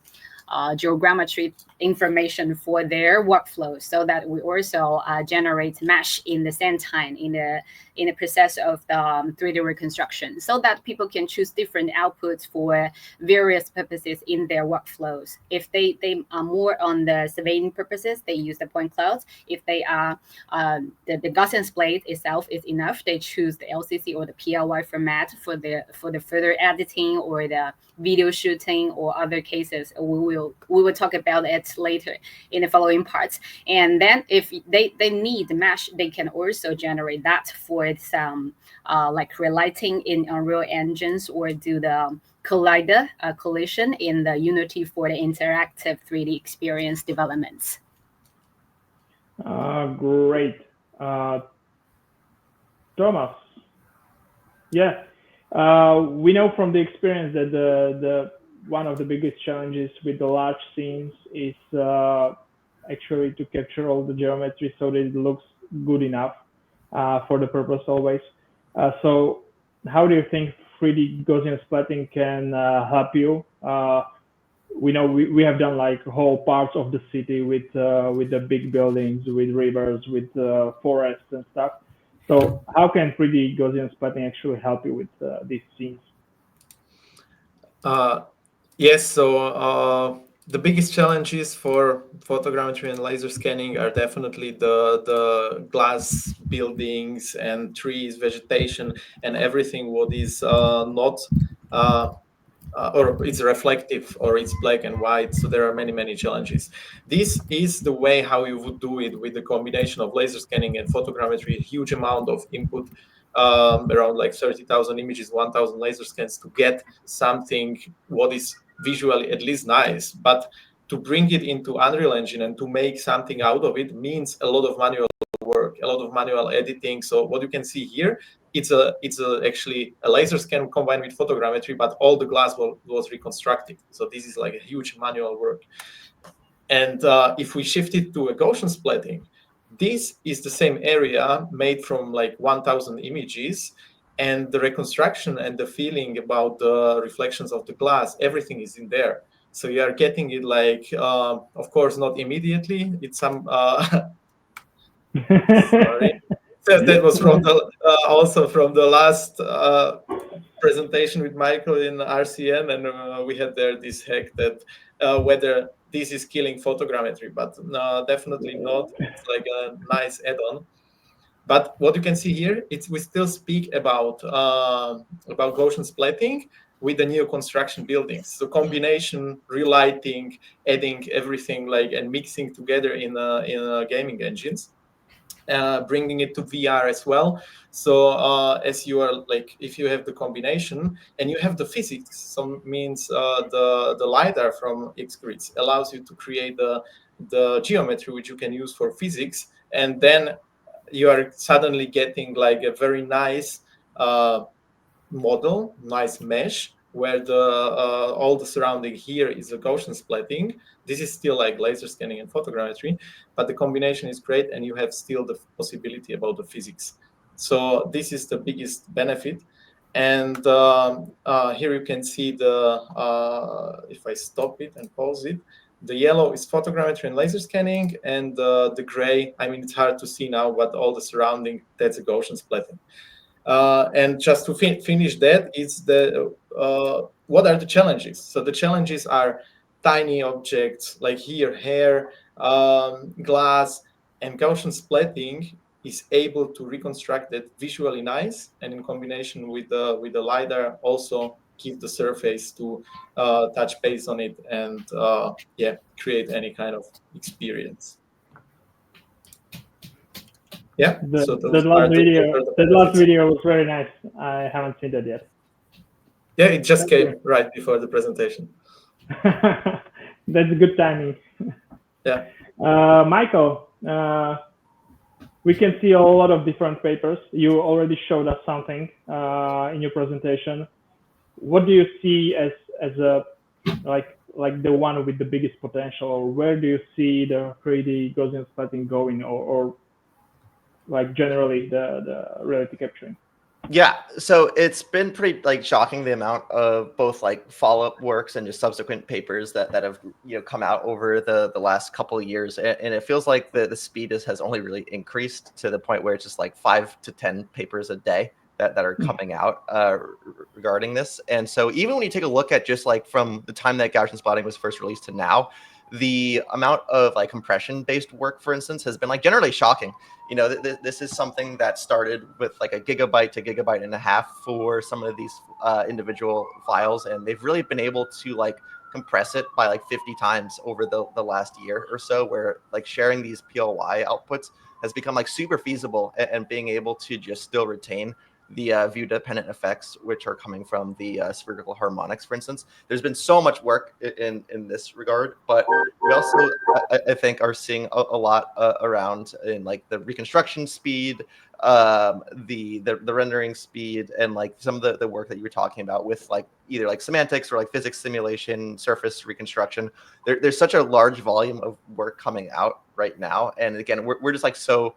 geogrammetry information for their workflows, so that we also generate mesh in the same time in the process of the 3D reconstruction, so that people can choose different outputs for various purposes in their workflows. If they are more on the surveying purposes, they use the point clouds. If they are the Gaussian split itself is enough, they choose the LCC or the PLY format for the further editing or the video shooting or other cases. We will talk about it later in the following parts. And then if they need mesh, they can also generate that for some like relighting in Unreal engines, or do the collider collision in the Unity for the interactive 3D experience developments. Great. Thomas. Yeah. We know from the experience that the one of the biggest challenges with the large scenes is actually to capture all the geometry so that it looks good enough for the purpose always. So how do you think 3D Gaussian splatting can help you? We know we have done like whole parts of the city with the big buildings, with rivers, with forests and stuff. So how can 3D Gaussian splatting actually help you with these scenes? Yes, so the biggest challenges for photogrammetry and laser scanning are definitely the glass buildings and trees, vegetation, and everything what is not or it's reflective, or it's black and white. So there are many challenges. This is the way how you would do it with the combination of laser scanning and photogrammetry, a huge amount of input, around like 30,000 images, 1,000 laser scans to get something what is visually at least nice. But to bring it into Unreal Engine and to make something out of it means a lot of manual work, a lot of manual editing. So what you can see here, it's actually a laser scan combined with photogrammetry, but all the glass was reconstructed. So this is like a huge manual work. And if we shift it to a Gaussian splatting, this is the same area made from like 1,000 images, and the reconstruction and the feeling about the reflections of the glass, everything is in there. So you are getting it like, of course, not immediately. It's some, sorry. That was from the also from the last presentation with Michael in RCN, and we had there this hack that whether this is killing photogrammetry, but no, definitely not. It's like a nice add-on. But what you can see here, we still speak about Gaussian splatting with the new construction buildings. So combination, relighting, adding everything like and mixing together in gaming engines. Bringing it to VR as well. So as you are like, if you have the combination and you have the physics, so means the LiDAR from Xgrids allows you to create the geometry which you can use for physics, and then you are suddenly getting like a very nice model, nice mesh, where all the surrounding here is a Gaussian splatting. This is still like laser scanning and photogrammetry, but the combination is great, and you have still the possibility about the physics. So this is the biggest benefit. And here you can see if I stop it and pause it, the yellow is photogrammetry and laser scanning, and the gray, I mean, it's hard to see now, but all the surrounding, that's a Gaussian splatting. And just to finish that, is what are the challenges? So the challenges are tiny objects like here, hair, glass, and Gaussian splatting is able to reconstruct it visually nice, and in combination with the LiDAR also give the surface to touch base on it and create any kind of experience. Yeah. That last video was very nice. I haven't seen that yet. Yeah, it just came right before the presentation. That's good timing. Yeah. Michael, we can see a lot of different papers. You already showed us something in your presentation. What do you see as a like the one with the biggest potential, or where do you see the 3D Gaussian splatting going, or like generally the reality capturing? Yeah, so it's been pretty like shocking the amount of both like follow-up works and just subsequent papers that have come out over the last couple of years, and it feels like the speed has only really increased to the point where it's just like 5 to 10 papers a day that are coming out regarding this. And so even when you take a look at just like from the time that Gaussian splatting was first released to now, the amount of like compression-based work, for instance, has been like generally shocking. This is something that started with like a gigabyte to gigabyte and a half for some of these individual files, and they've really been able to like compress it by like 50 times over the last year or so, where like sharing these PLY outputs has become like super feasible, and being able to just still retain the view-dependent effects, which are coming from the spherical harmonics, for instance. There's been so much work in this regard, but we also, I think, are seeing a lot around in like the reconstruction speed, the rendering speed, and like some of the work that you were talking about with like either like semantics or like physics simulation, surface reconstruction. There's such a large volume of work coming out right now, and again, we're just like so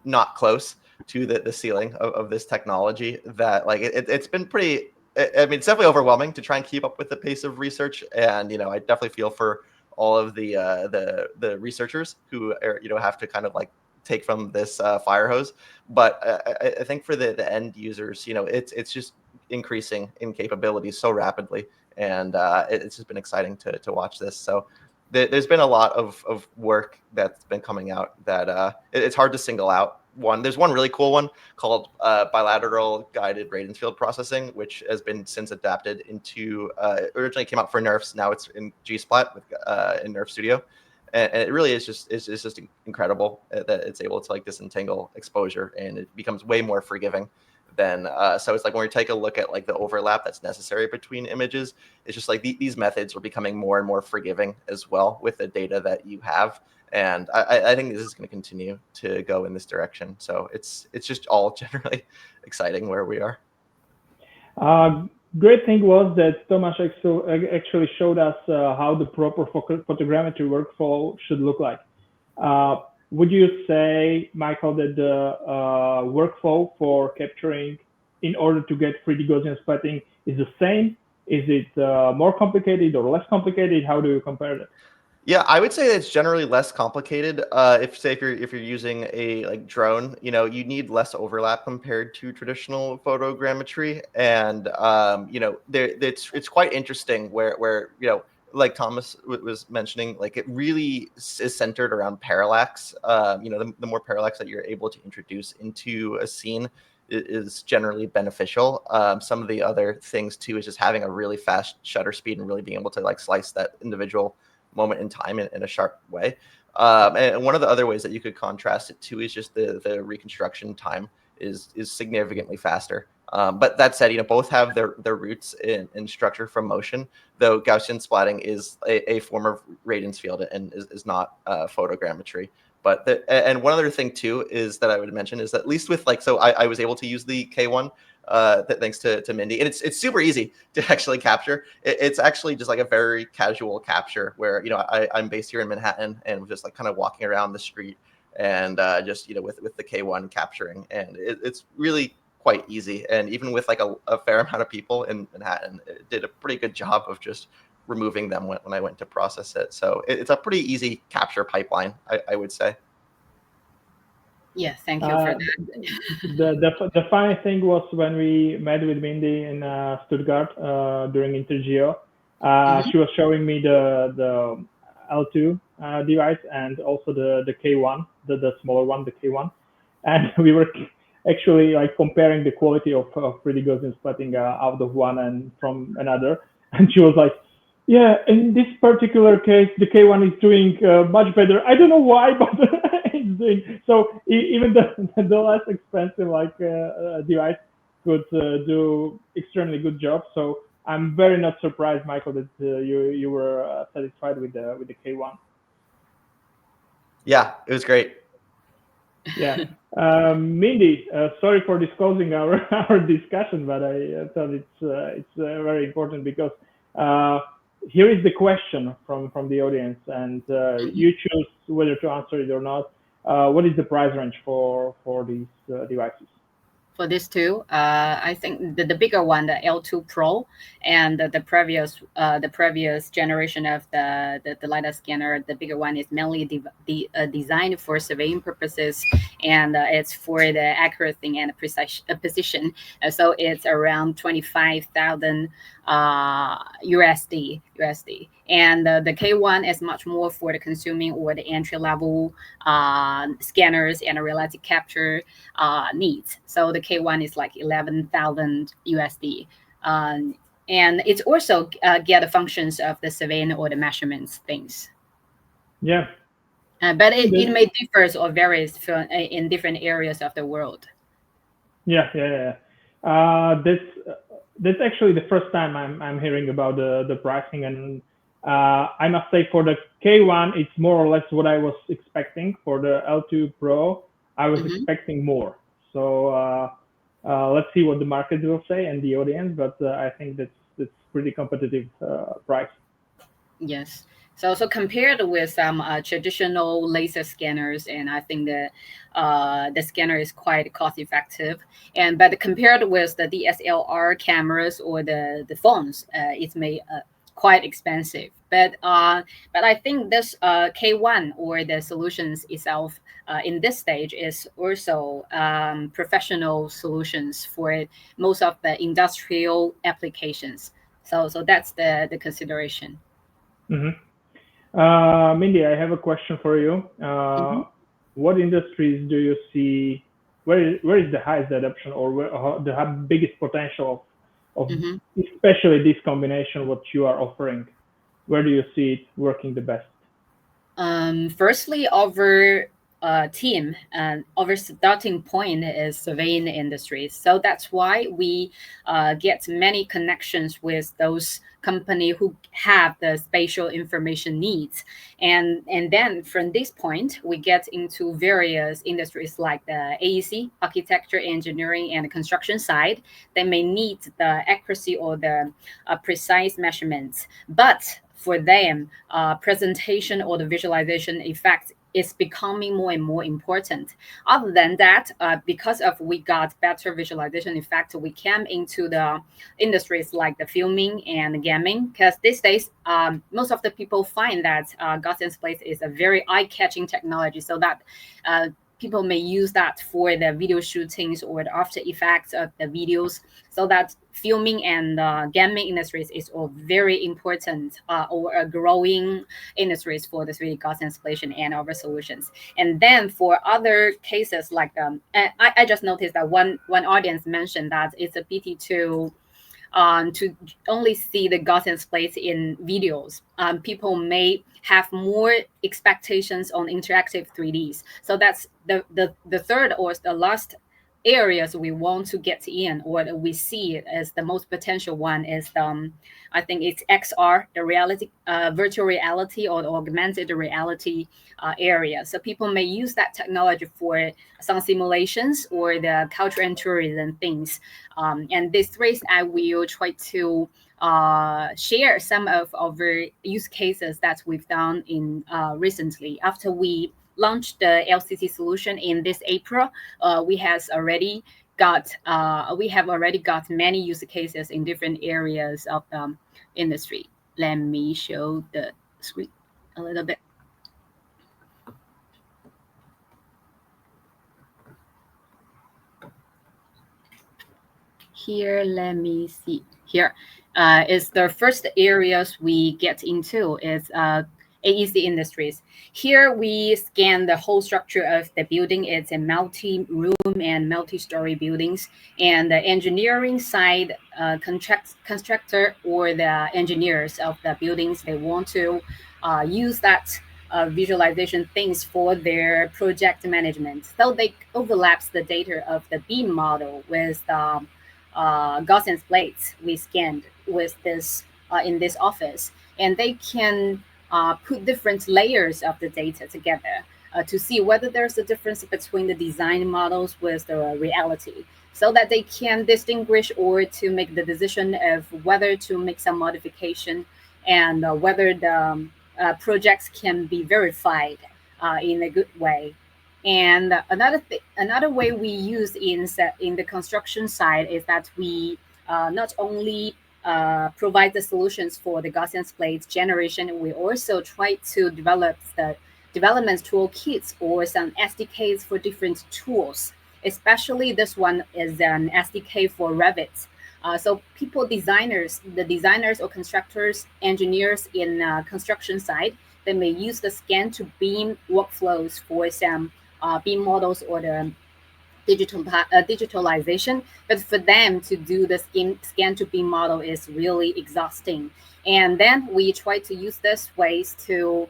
not close to the ceiling of this technology that like it's been pretty, I mean, it's definitely overwhelming to try and keep up with the pace of research. And I definitely feel for all of the researchers who are, have to kind of like take from this fire hose. But I think for the end users, it's just increasing in capabilities so rapidly, and it's just been exciting to watch this. So there's been a lot of work that's been coming out that it's hard to single out. There's one really cool one called bilateral guided Radiance field processing, which has been since adapted into originally came out for NERFs. Now it's in Gsplat with in NERF Studio, and it really is just incredible that it's able to like disentangle exposure, and it becomes way more forgiving than so it's like when we take a look at like the overlap that's necessary between images, it's just like these methods are becoming more and more forgiving as well with the data that you have. And I think this is going to continue to go in this direction. So it's just all generally exciting where we are. Great thing was that Tomas actually showed us how the proper photogrammetry workflow should look like. Would you say, Michael, that the workflow for capturing in order to get 3D Gaussian splatting is the same? Is it more complicated or less complicated? How do you compare that? Yeah, I would say it's generally less complicated. If you're using a like drone, you need less overlap compared to traditional photogrammetry, and it's quite interesting where like Thomas was mentioning, like it really is centered around parallax. The more parallax that you're able to introduce into a scene is generally beneficial. Some of the other things too is just having a really fast shutter speed and really being able to like slice that individual moment in time in a sharp way. And one of the other ways that you could contrast it to is just the reconstruction time is significantly faster. But that said, both have their roots in structure from motion, though Gaussian splatting is a form of Radiance field and is not photogrammetry. But and one other thing too is that I would mention is that at least with like, so I was able to use the K1 thanks to Mindy, and it's super easy to actually capture. It's actually just like a very casual capture where I'm based here in Manhattan and just like kind of walking around the street and just with the K1 capturing, and it's really quite easy. And even with like a fair amount of people in Manhattan, it did a pretty good job of just removing them when I went to process it. So it's a pretty easy capture pipeline, I would say. Yes, thank you for that. The funny thing was when we met with Mindy in Stuttgart during Intergeo, she was showing me the L2 device and also the K1, the smaller one, the K1. and we were actually like comparing the quality of 3D Gaussian splatting out of one and from another. And she was like, yeah, in this particular case, the K1 is doing much better. I don't know why, but it's doing so. Even the less expensive like device could do extremely good job. So I'm very not surprised, Michael, that you were satisfied with the K1. Yeah, it was great. Yeah. Mindy, sorry for disclosing our our discussion, but I thought it's very important because here is the question from the audience, and you choose whether to answer it or not. What is the price range for these devices? For these two, I think the bigger one, the L2 Pro, and the previous generation of the LiDAR scanner, the bigger one is mainly designed for surveying purposes, and it's for the accuracy and precision. So it's around 25,000 USD. And the K1 is much more for the consuming or the entry level scanners and reality capture needs. So the K1 is like 11,000 USD. And it's also get the functions of the surveying or the measurements things. Yeah. But it may differ or varies in different areas of the world. Yeah. That's actually the first time I'm hearing about the pricing, and I must say for the K1 it's more or less what I was expecting. For the L2 Pro, I was expecting more. So let's see what the market will say and the audience, but I think that's pretty competitive price. Yes. So compared with some traditional laser scanners, and I think the scanner is quite cost effective. But compared with the DSLR cameras or the phones, it's made quite expensive. But I think this K1 or the solutions itself in this stage is also professional solutions for most of the industrial applications. So that's the consideration. Mindy, I have a question for you. What industries do you see? Where is the highest adoption, or the biggest potential of especially this combination what you are offering? Where do you see it working the best? Firstly, our team and our starting point is surveying industries. So that's why we get many connections with those companies who have the spatial information needs. And then from this point, we get into various industries like the AEC, architecture, engineering, and construction side. They may need the accuracy or the precise measurements. But for them, presentation or the visualization effect is becoming more and more important. Other than that, because of we got better visualization effect, we came into the industries like the filming and gaming, because these days most of the people find that Gaussian Splattings is a very eye-catching technology, so that people may use that for the video shootings or the after effects of the videos. So that filming and gaming industries is all very important or a growing industries for the 3D Gaussian splatting and our solutions. And then for other cases like I just noticed that one audience mentioned that it's a pity to only see the Gaussian splates in videos. People may have more expectations on interactive 3Ds. So that's the third or the last areas we want to get in, or we see it as the most potential one is I think it's XR, the reality, virtual reality or the augmented reality area. So people may use that technology for some simulations or the culture and tourism things. And these three, I will try to share some of our use cases that we've done in recently. After we launched the LCC solution in this April, we have already got many use cases in different areas of the industry. Let me show the screen a little bit. Here, let me see. Here is the first areas we get into is AEC Industries. Here we scan the whole structure of the building. It's a multi-room and multi-story buildings. And the engineering side, constructor or the engineers of the buildings, they want to use that visualization things for their project management. So they overlaps the data of the beam model with the Gaussian splates we scanned with this in this office, and they can put different layers of the data together to see whether there's a difference between the design models with the reality, so that they can distinguish or to make the decision of whether to make some modification and whether the projects can be verified in a good way. And another way we use in the construction side is that we not only provide the solutions for the Gaussian splates generation, we also try to develop the development toolkits or some SDKs for different tools. Especially this one is an SDK for Revit. So the designers or constructors, engineers in construction side, they may use the scan to beam workflows for some beam models or the digitalization, but for them to do the scan to beam model is really exhausting. And then we try to use this ways to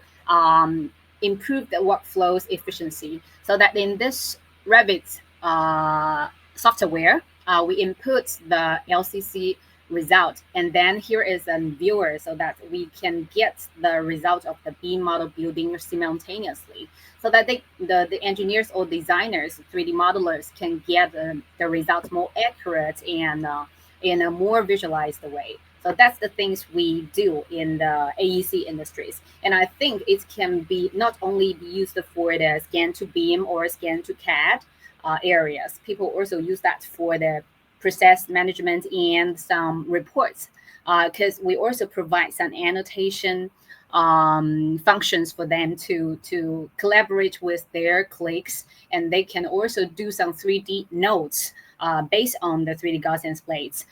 improve the workflows efficiency, so that in this Revit software, we input the LCC result, and then here is a viewer, so that we can get the result of the beam model building simultaneously, so that the engineers or designers, 3D modelers, can get the results more accurate and in a more visualized way. So that's the things we do in the AEC Industries. And I think it can be not only be used for the scan to beam or scan to CAD areas. People also use that for the process management and some reports, because we also provide some annotation functions for them to collaborate with their colleagues, and they can also do some 3D notes based on the 3D Gaussian splates.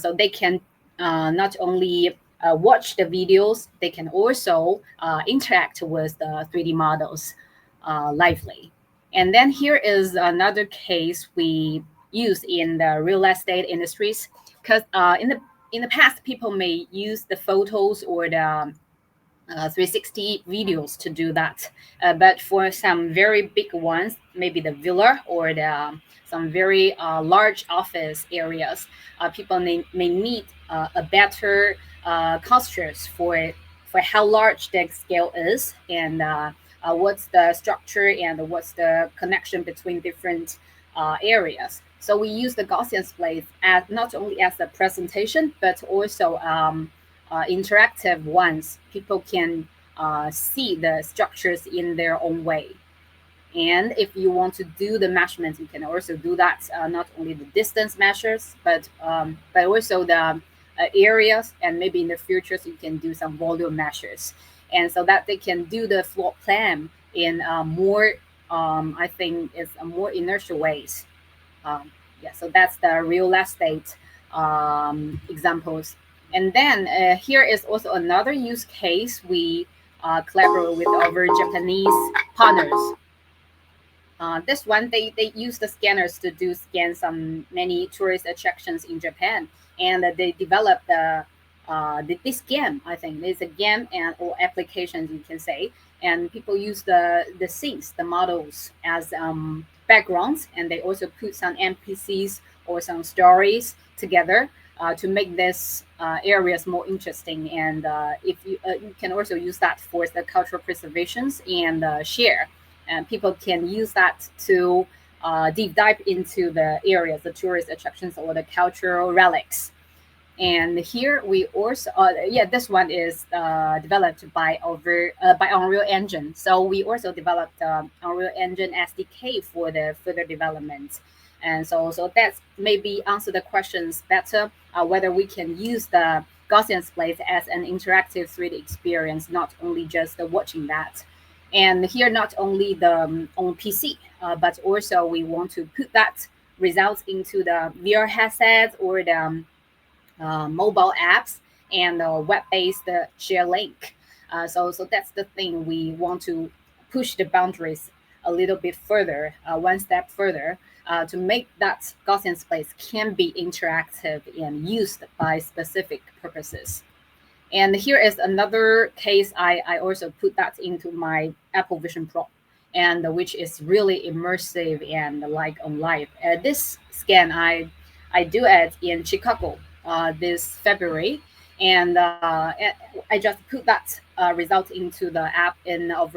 So they can not only watch the videos, they can also interact with the 3D models lively. And then here is another case we use in the real estate industries, because in the past, people may use the photos or the 360 videos to do that. But for some very big ones, maybe the villa or some very large office areas, people may need a better constructs for how large the scale is, and what's the structure and what's the connection between different areas. So we use the Gaussian splates as not only as a presentation, but also interactive ones. People can see the structures in their own way. And if you want to do the measurements, you can also do that, not only the distance measures, but also the areas, and maybe in the future, so you can do some volume measures. And so that they can do the floor plan in more, I think it's more inertial ways. Yeah, so that's the real estate examples. And then here is also another use case. We collaborate with our Japanese partners. This one, they use the scanners to scan many tourist attractions in Japan, and they developed this game. I think there's a game or applications, you can say, and people use the scenes, the models as backgrounds, and they also put some NPCs or some stories together to make this areas more interesting. And if you can also use that for the cultural preservations and share, and people can use that to deep dive into the areas, the tourist attractions or the cultural relics. And here we also, this one is developed by Unreal Engine. So we also developed Unreal Engine SDK for the further development. And so that's maybe answer the questions better, whether we can use the Gaussian splates as an interactive 3D experience, not only just watching that. And here, not only on PC, but also we want to put that results into the VR headsets or the mobile apps and web-based share link. So that's the thing. We want to push the boundaries a little bit further, one step further, to make that Gaussian splates can be interactive and used by specific purposes. And here is another case. I also put that into my Apple Vision Pro, and which is really immersive and like on live. This scan I do it in Chicago this February, and I just put that result into the app in our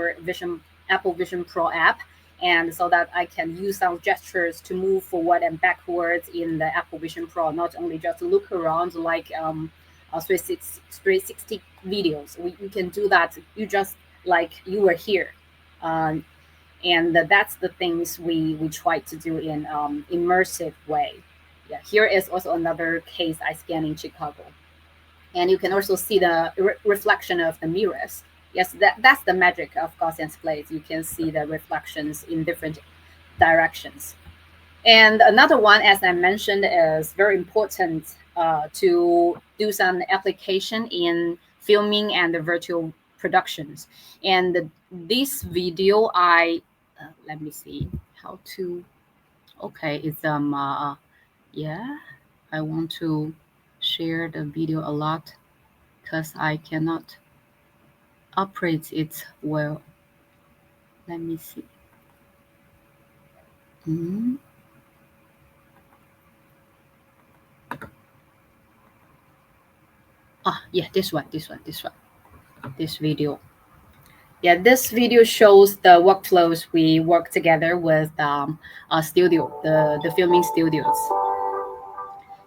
Apple Vision Pro app, and so that I can use some gestures to move forward and backwards in the Apple Vision Pro, not only just look around like 360 videos. You can do that. You just like you were here. And that's the things we try to do in immersive way. Yeah, here is also another case I scanned in Chicago. And you can also see the reflection of the mirrors. Yes, that's the magic of Gaussian splates. You can see the reflections in different directions. And another one, as I mentioned, is very important to do some application in filming and the virtual productions. And this video, let me see how to. Okay, it's yeah. I want to share the video a lot because I cannot operate it well. Let me see. Yeah, this one, this video. Yeah, this video shows the workflows we work together with our studio, the filming studios.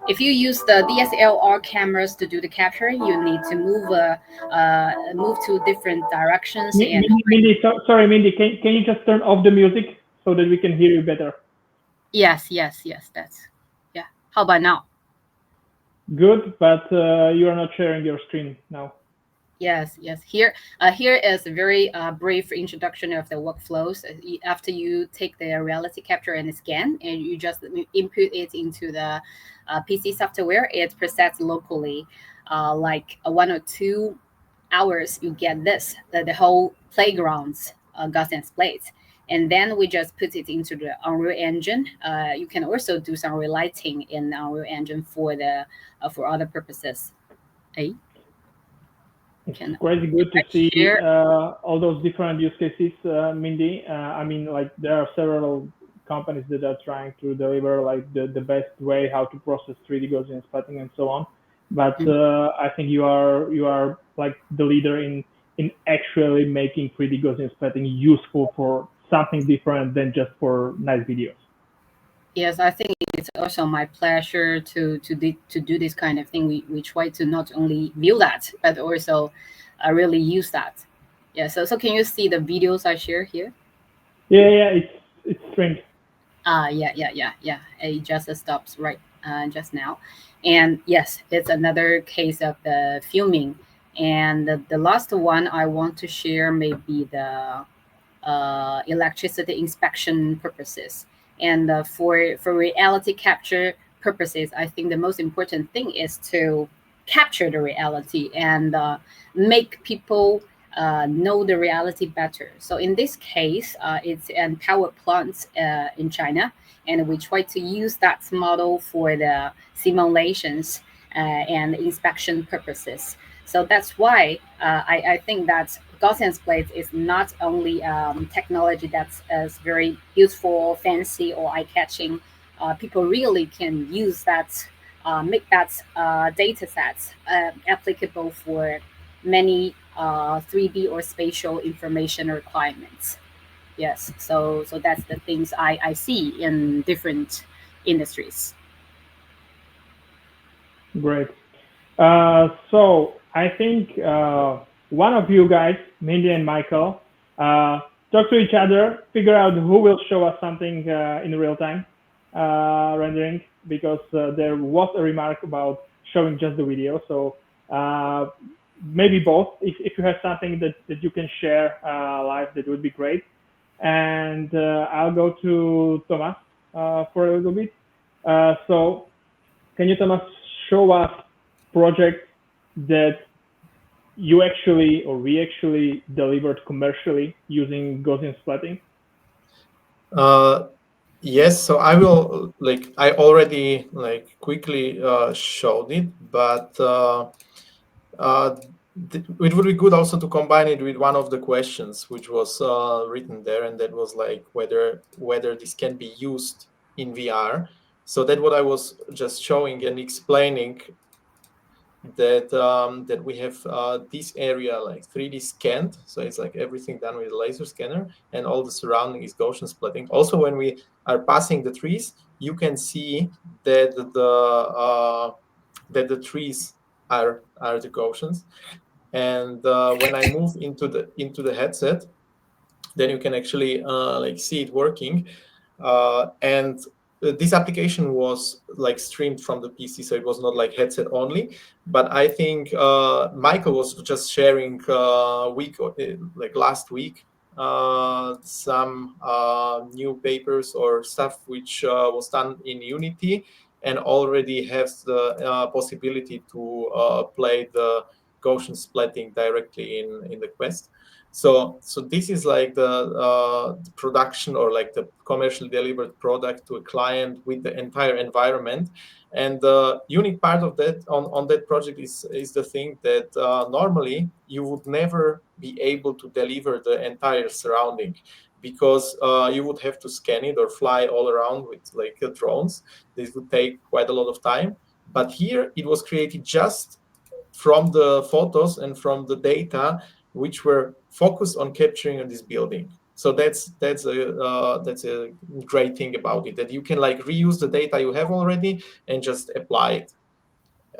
If you use the DSLR cameras to do the capture, you need to move to different directions. Mindy, sorry, Mindy, can you just turn off the music so that we can hear you better? Yes. That's yeah. How about now? Good, but you are not sharing your screen now. Yes. Here is a very brief introduction of the workflows. After you take the reality capture and scan, and you just input it into the PC software, it presets locally. Like 1 or 2 hours, you get this, the whole playground's Gaussian splates. And then we just put it into the Unreal Engine. You can also do some relighting in Unreal Engine for other purposes. It's crazy good to see all those different use cases, Mindy. I mean, like there are several companies that are trying to deliver like the best way how to process 3D Gaussian splatting and so on. But I think you are like the leader in actually making 3D Gaussian splatting useful for something different than just for nice videos. Yes, I think it's also my pleasure to do this kind of thing. We try to not only view that, but also really use that. Yeah. So can you see the videos I share here? Yeah. It's streamed. Yeah. It just stops right just now, and yes, it's another case of the filming. And the last one I want to share may be the electricity inspection purposes. And for reality capture purposes, I think the most important thing is to capture the reality and make people know the reality better. So in this case, it's in power plants in China, and we try to use that model for the simulations and inspection purposes. So that's why I think that Gaussian splates is not only technology that's very useful, fancy, or eye-catching. People really can use that, make that data sets applicable for many 3D or spatial information requirements. Yes, so that's the things I see in different industries. Great. So I think one of you guys, Mindy and Michael, talk to each other, figure out who will show us something in real time rendering, because there was a remark about showing just the video. So maybe both. If you have something that you can share live, that would be great. And I'll go to Tomas for a little bit. So can you, Tomas, show us projects that you actually, or we actually delivered commercially using Gaussian splatting? Yes, so I will, I already quickly showed it, but it would be good also to combine it with one of the questions which was written there, and that was whether this can be used in VR. So that's what I was just showing and explaining, that we have this area 3D scanned, so it's everything done with a laser scanner, and all the surrounding is Gaussian splatting. Also, when we are passing the trees, you can see that the trees are the Gaussians. And when I move into the headset, then you can actually see it working. And this application was streamed from the PC, so it was not headset only. But I think Michael was just sharing last week some new papers or stuff which was done in Unity, and already has the possibility to play the Gaussian splatting directly in the Quest. So this is the production, or the commercially delivered product to a client with the entire environment. And the unique part of that on that project is the thing that normally you would never be able to deliver the entire surrounding, because you would have to scan it or fly all around with drones. This would take quite a lot of time. But here it was created just from the photos and from the data which were focused on capturing this building. So that's a great thing about it, that you can reuse the data you have already and just apply it.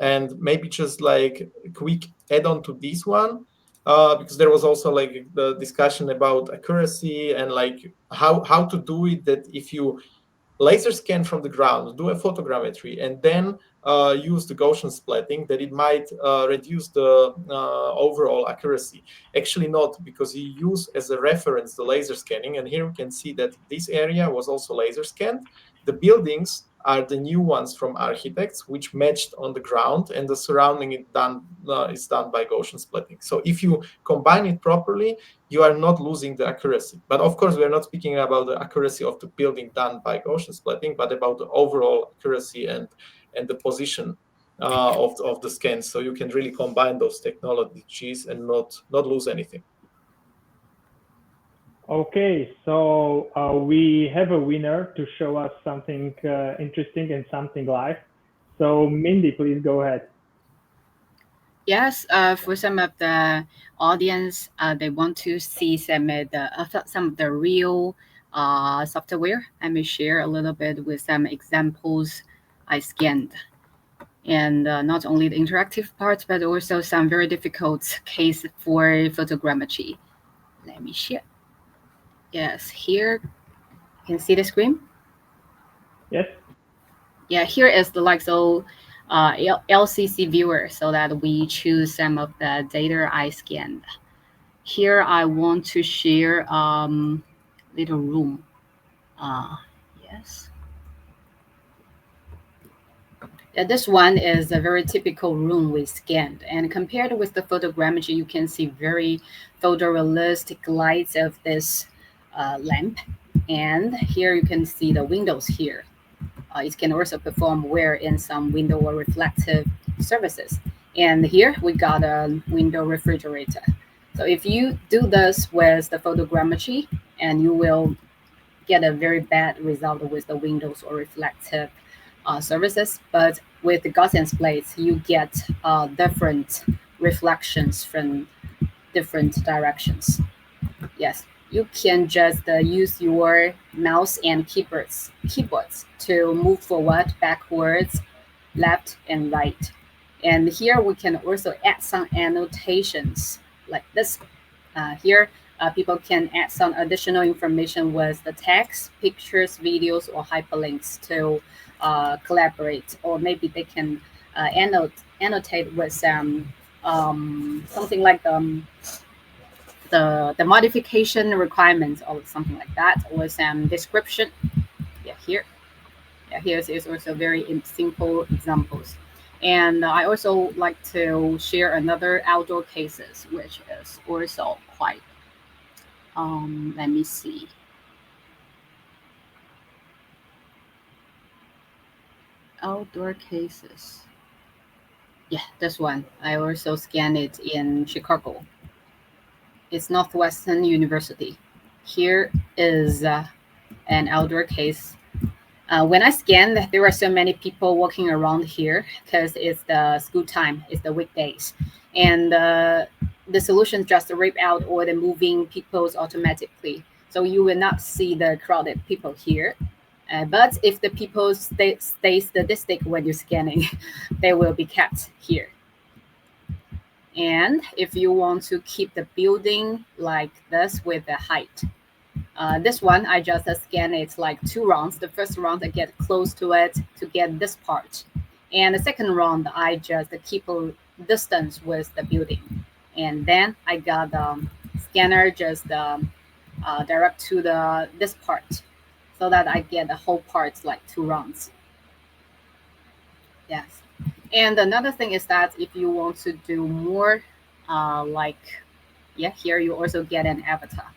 And maybe just a quick add-on to this one, because there was also the discussion about accuracy and how to do it, that if you laser scan from the ground, do a photogrammetry, and then use the Gaussian splatting, that it might reduce the overall accuracy. Actually not, because you use as a reference the laser scanning, and here we can see that this area was also laser scanned. The buildings are the new ones from architects, which matched on the ground, and the surrounding is done by Gaussian splatting. So if you combine it properly, you are not losing the accuracy. But of course, we are not speaking about the accuracy of the building done by Gaussian splatting, but about the overall accuracy and the position of the scans. So you can really combine those technologies and not lose anything. Okay, so we have a winner to show us something interesting and something live. So Mindy, please go ahead. Yes, for some of the audience, they want to see some of the real software. I may share a little bit with some examples I scanned. And not only the interactive parts, but also some very difficult case for photogrammetry. Let me share. Yes, here you can see the screen. Yes. Yeah, here is the LCC viewer, so that we choose some of the data I scanned. Here I want to share little room. Yes. This one is a very typical room we scanned, and compared with the photogrammetry, you can see very photorealistic lights of this lamp. And here you can see the windows here. It can also perform well in some window or reflective surfaces. And here we got a window refrigerator. So if you do this with the photogrammetry, and you will get a very bad result with the windows or reflective surfaces. But with the Gaussian splates, you get different reflections from different directions. Yes, you can just use your mouse and keyboards to move forward, backwards, left, and right. And here we can also add some annotations like this. Here, people can add some additional information with the text, pictures, videos, or hyperlinks to collaborate, or maybe they can annotate with some something like the modification requirements or something like that, or some description. Yeah, here is also very simple examples. And I also like to share another outdoor cases, which is also quite, let me see. Outdoor cases. Yeah, this one. I also scanned it in Chicago. It's Northwestern University. Here is an outdoor case. When I scanned, there were so many people walking around here because it's the school time, it's the weekdays. And the solution just rip out all the moving people automatically. So you will not see the crowded people here. But if the people stay statistic when you're scanning, they will be kept here. And if you want to keep the building like this with the height, this one, I just scan it like 2 rounds. The first round, I get close to it to get this part. And the second round, I just keep a distance with the building. And then I got the scanner just direct to this part so that I get the whole parts like 2 rounds. Yes. And another thing is that if you want to do more, here you also get an avatar.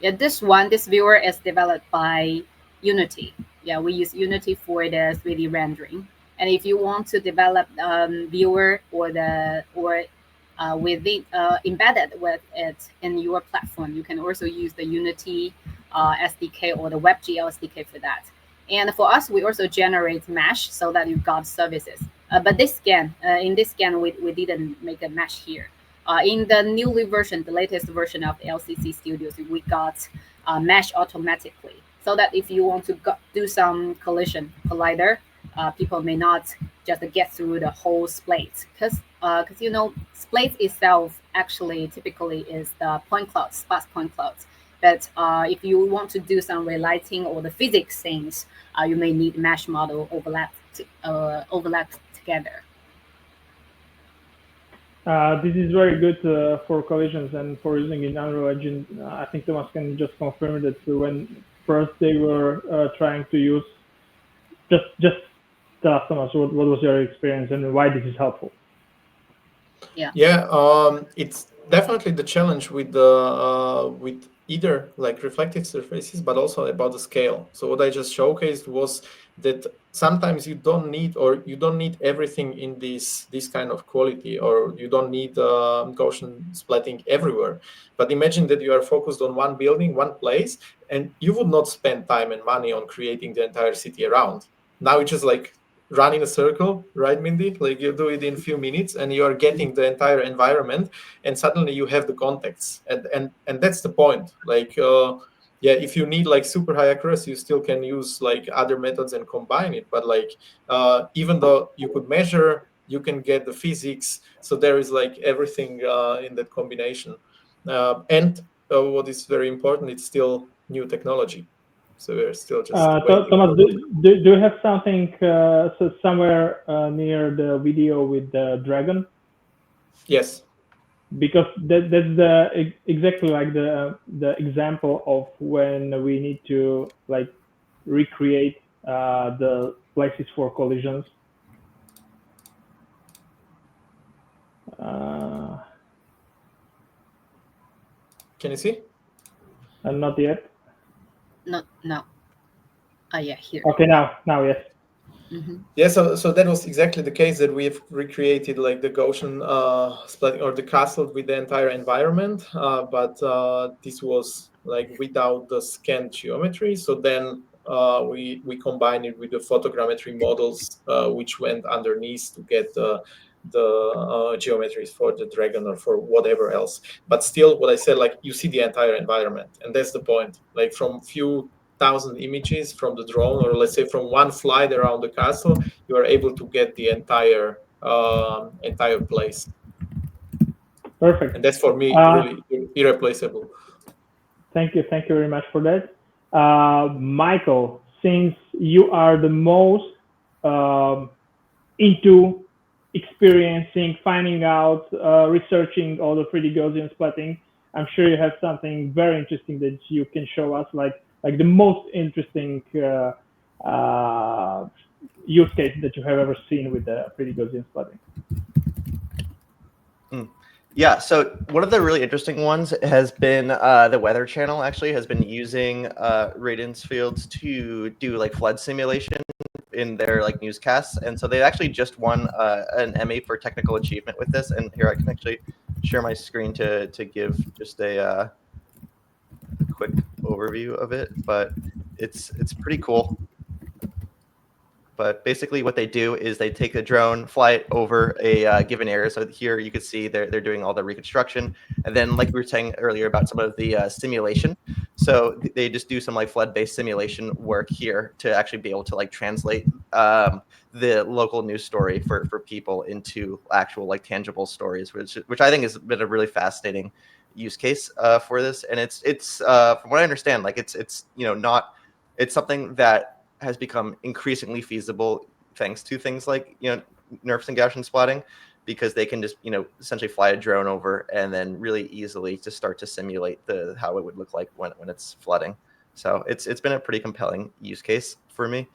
Yeah, this viewer is developed by Unity. Yeah, we use Unity for the 3D rendering. And if you want to develop viewer embedded with it in your platform, you can also use the Unity SDK or the WebGL SDK for that. And for us, we also generate mesh so that you got services. But in this scan, we didn't make a mesh here. In the newly version, the latest version of the LCC Studios, we got mesh automatically. So that if you want to do some collider, people may not just get through the whole splat. Because splat itself actually typically is the point clouds, sparse point clouds. But if you want to do some relighting or the physics things, you may need mesh model overlap together. This is very good for collisions and for using in Unreal Engine. I think Tomas can just confirm that when first they were trying to use, just tell us, Tomas, what was your experience and why this is helpful? Yeah, it's definitely the challenge with either like reflective surfaces, but also about the scale. So what I just showcased was that sometimes you don't need everything in this kind of quality, or you don't need Gaussian splatting everywhere. But imagine that you are focused on one building, one place, and you would not spend time and money on creating the entire city around. Now it's just like run in a circle, right, Mindy? Like you do it in a few minutes and you are getting the entire environment, and suddenly you have the context. And that's the point. Like, if you need like super high accuracy, you still can use like other methods and combine it. But like, even though you could measure, you can get the physics. So there is like everything in that combination. And what is very important, it's still new technology. So we're still just Tomas, do you have something somewhere near the video with the dragon? Yes. Because that's exactly like the example of when we need to like recreate the places for collisions. Can you see? Not yet. No. Yeah, here. Okay, now yes. Mm-hmm. Yeah, so that was exactly the case, that we've recreated like the Gaussian splatting or the castle with the entire environment, but this was like without the scanned geometry. So then we combined it with the photogrammetry models, which went underneath to get the geometries for the dragon or for whatever else. But still, what I said, like you see the entire environment, and that's the point. Like from few thousand images from the drone, or let's say from one flight around the castle, you are able to get the entire place. Perfect. And that's for me really irreplaceable. Thank you very much for that. Michael, since you are the most into experiencing, finding out, researching all the 3D Gaussian splatting, I'm sure you have something very interesting that you can show us, like the most interesting use case that you have ever seen with the 3D Gaussian splatting. Yeah, so one of the really interesting ones has been the Weather Channel actually has been using Radiance Fields to do like flood simulation in their like newscasts, and so they actually just won an Emmy for technical achievement with this. And here I can actually share my screen to give just a quick overview of it, but it's pretty cool. But basically what they do is they take a drone, fly it over a given area. So here you can see they're doing all the reconstruction. And then like we were saying earlier about some of the simulation. So they just do some like flood-based simulation work here to actually be able to like translate the local news story for people into actual like tangible stories, which I think has been a really fascinating use case for this. And it's from what I understand, like it's it's something that has become increasingly feasible thanks to things like NeRFs and Gaussian splatting, because they can just essentially fly a drone over and then really easily just start to simulate how it would look like when it's flooding. So it's been a pretty compelling use case for me.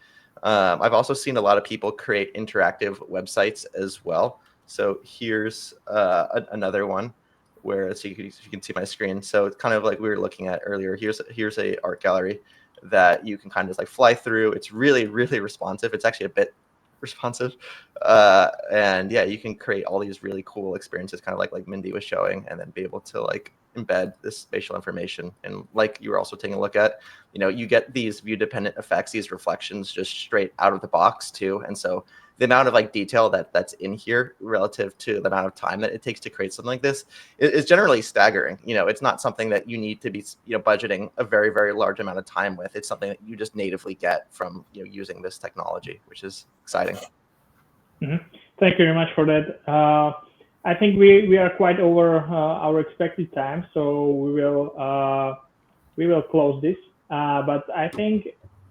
I've also seen a lot of people create interactive websites as well. So here's another one where you can see my screen. So it's kind of like we were looking at earlier. Here's a art gallery that you can kind of like fly through. It's really, really responsive. It's actually a bit responsive. And yeah, you can create all these really cool experiences, kind of like Mindy was showing, and then be able to like embed this spatial information. And like you were also taking a look at, you get these view dependent effects, these reflections just straight out of the box too. And so the amount of like detail that's in here relative to the amount of time that it takes to create something like this is generally staggering. It's not something that you need to be budgeting a very, very large amount of time with. It's something that you just natively get from using this technology, which is exciting. Mm-hmm. Thank you very much for that. I think we are quite over our expected time, so we will close this. But I think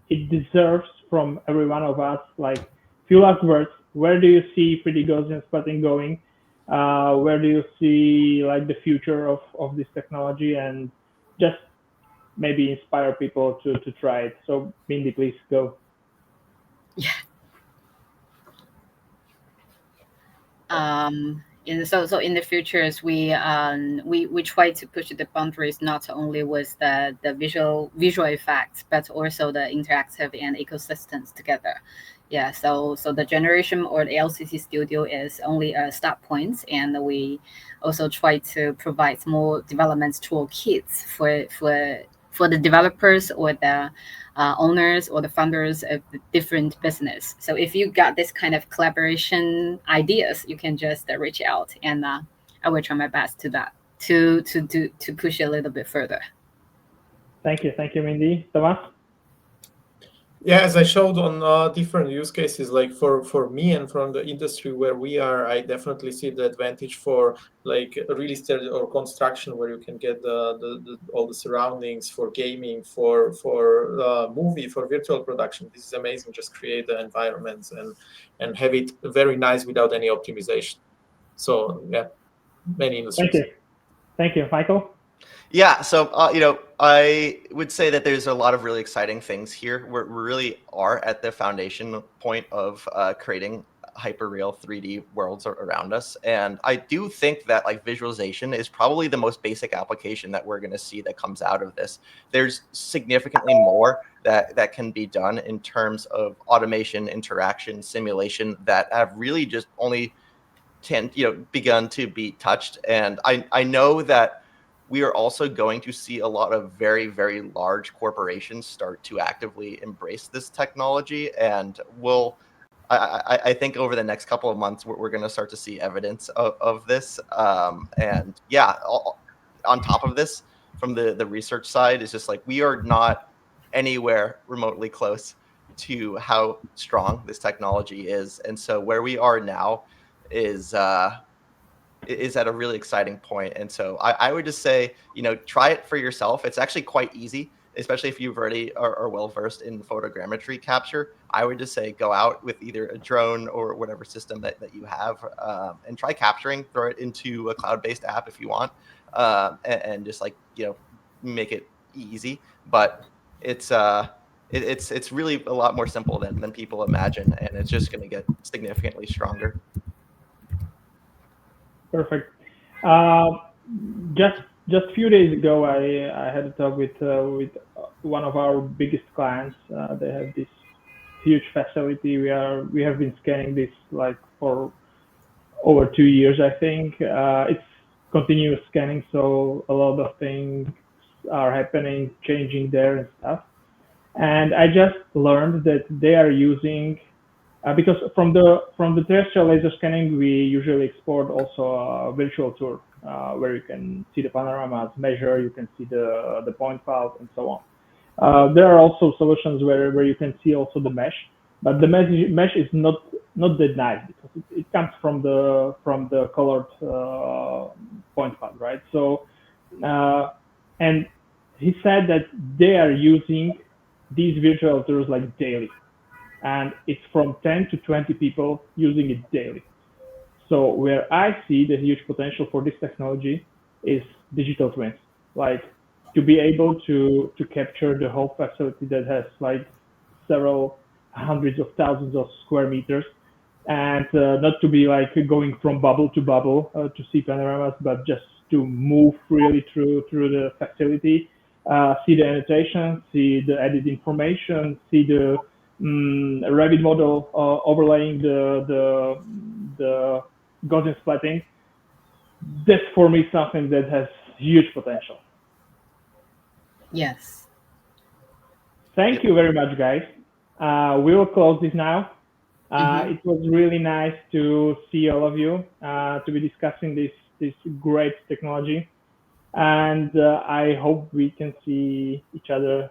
it deserves from every one of us like few last words. Where do you see 3D Gaussian splatting going? Where do you see like the future of this technology, and just maybe inspire people to try it? So Mindy, please go. Yeah. So in the futures, we try to push the boundaries not only with the visual effects, but also the interactive and ecosystems together. Yeah, so the generation or the LCC Studio is only a start point, and we also try to provide more development toolkits for the developers or the owners or the founders of the different business. So if you got this kind of collaboration ideas, you can just reach out, and I will try my best to push it a little bit further. Thank you, Mindy. Tomas? Yeah, as I showed on different use cases, like for me and from the industry where we are, I definitely see the advantage for like real estate or construction, where you can get all the surroundings, for gaming, for movie, for virtual production. This is amazing. Just create the environments and have it very nice without any optimization. So yeah, many industries. Thank you, Michael. Yeah, so I would say that there's a lot of really exciting things here. We really are at the foundation point of creating hyperreal 3D worlds around us, and I do think that like visualization is probably the most basic application that we're going to see that comes out of this. There's significantly more that can be done in terms of automation, interaction, simulation that have really just only begun to be touched, and I know that we are also going to see a lot of very, very large corporations start to actively embrace this technology. And I think over the next couple of months, we're going to start to see evidence of this. And yeah, on top of this, from the research side, is just like we are not anywhere remotely close to how strong this technology is. And so where we are now is at a really exciting point. And so I would just say, try it for yourself. It's actually quite easy, especially if you've already are well versed in photogrammetry capture. I would just say go out with either a drone or whatever system that you have, and try capturing, throw it into a cloud-based app if you want, and just like, make it easy. But it's it's really a lot more simple than people imagine, and it's just going to get significantly stronger. Perfect. Just a few days ago, I had a talk with one of our biggest clients. They have this huge facility. We have been scanning this like for over 2 years, I think. It's continuous scanning, so a lot of things are happening, changing there and stuff. And I just learned that they are using because from the terrestrial laser scanning, we usually export also a virtual tour where you can see the panoramas, measure, you can see the point cloud, and so on. There are also solutions where you can see also the mesh, but the mesh is not that nice because it comes from the colored point cloud, right? So, and he said that they are using these virtual tours like daily, and it's from 10 to 20 people using it daily. So where I see the huge potential for this technology is digital twins, like to be able to capture the whole facility that has like several hundreds of thousands of square meters, and not to be like going from bubble to bubble to see panoramas, but just to move freely through the facility, see the annotation, see the added information, see the Revit model overlaying the Gaussian splatting. That's for me something that has huge potential. Yes. Thank you very much, guys. We will close this now. It was really nice to see all of you, to be discussing this great technology. And I hope we can see each other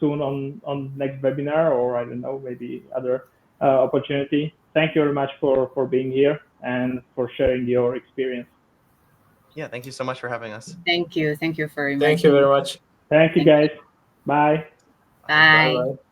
soon on next webinar, or I don't know, maybe other opportunity. Thank you very much for being here and for sharing your experience. Yeah, thank you so much for having us. Thank you. Thank you for inviting. Thank you very much. Thank you, guys. Bye. Bye. Bye-bye.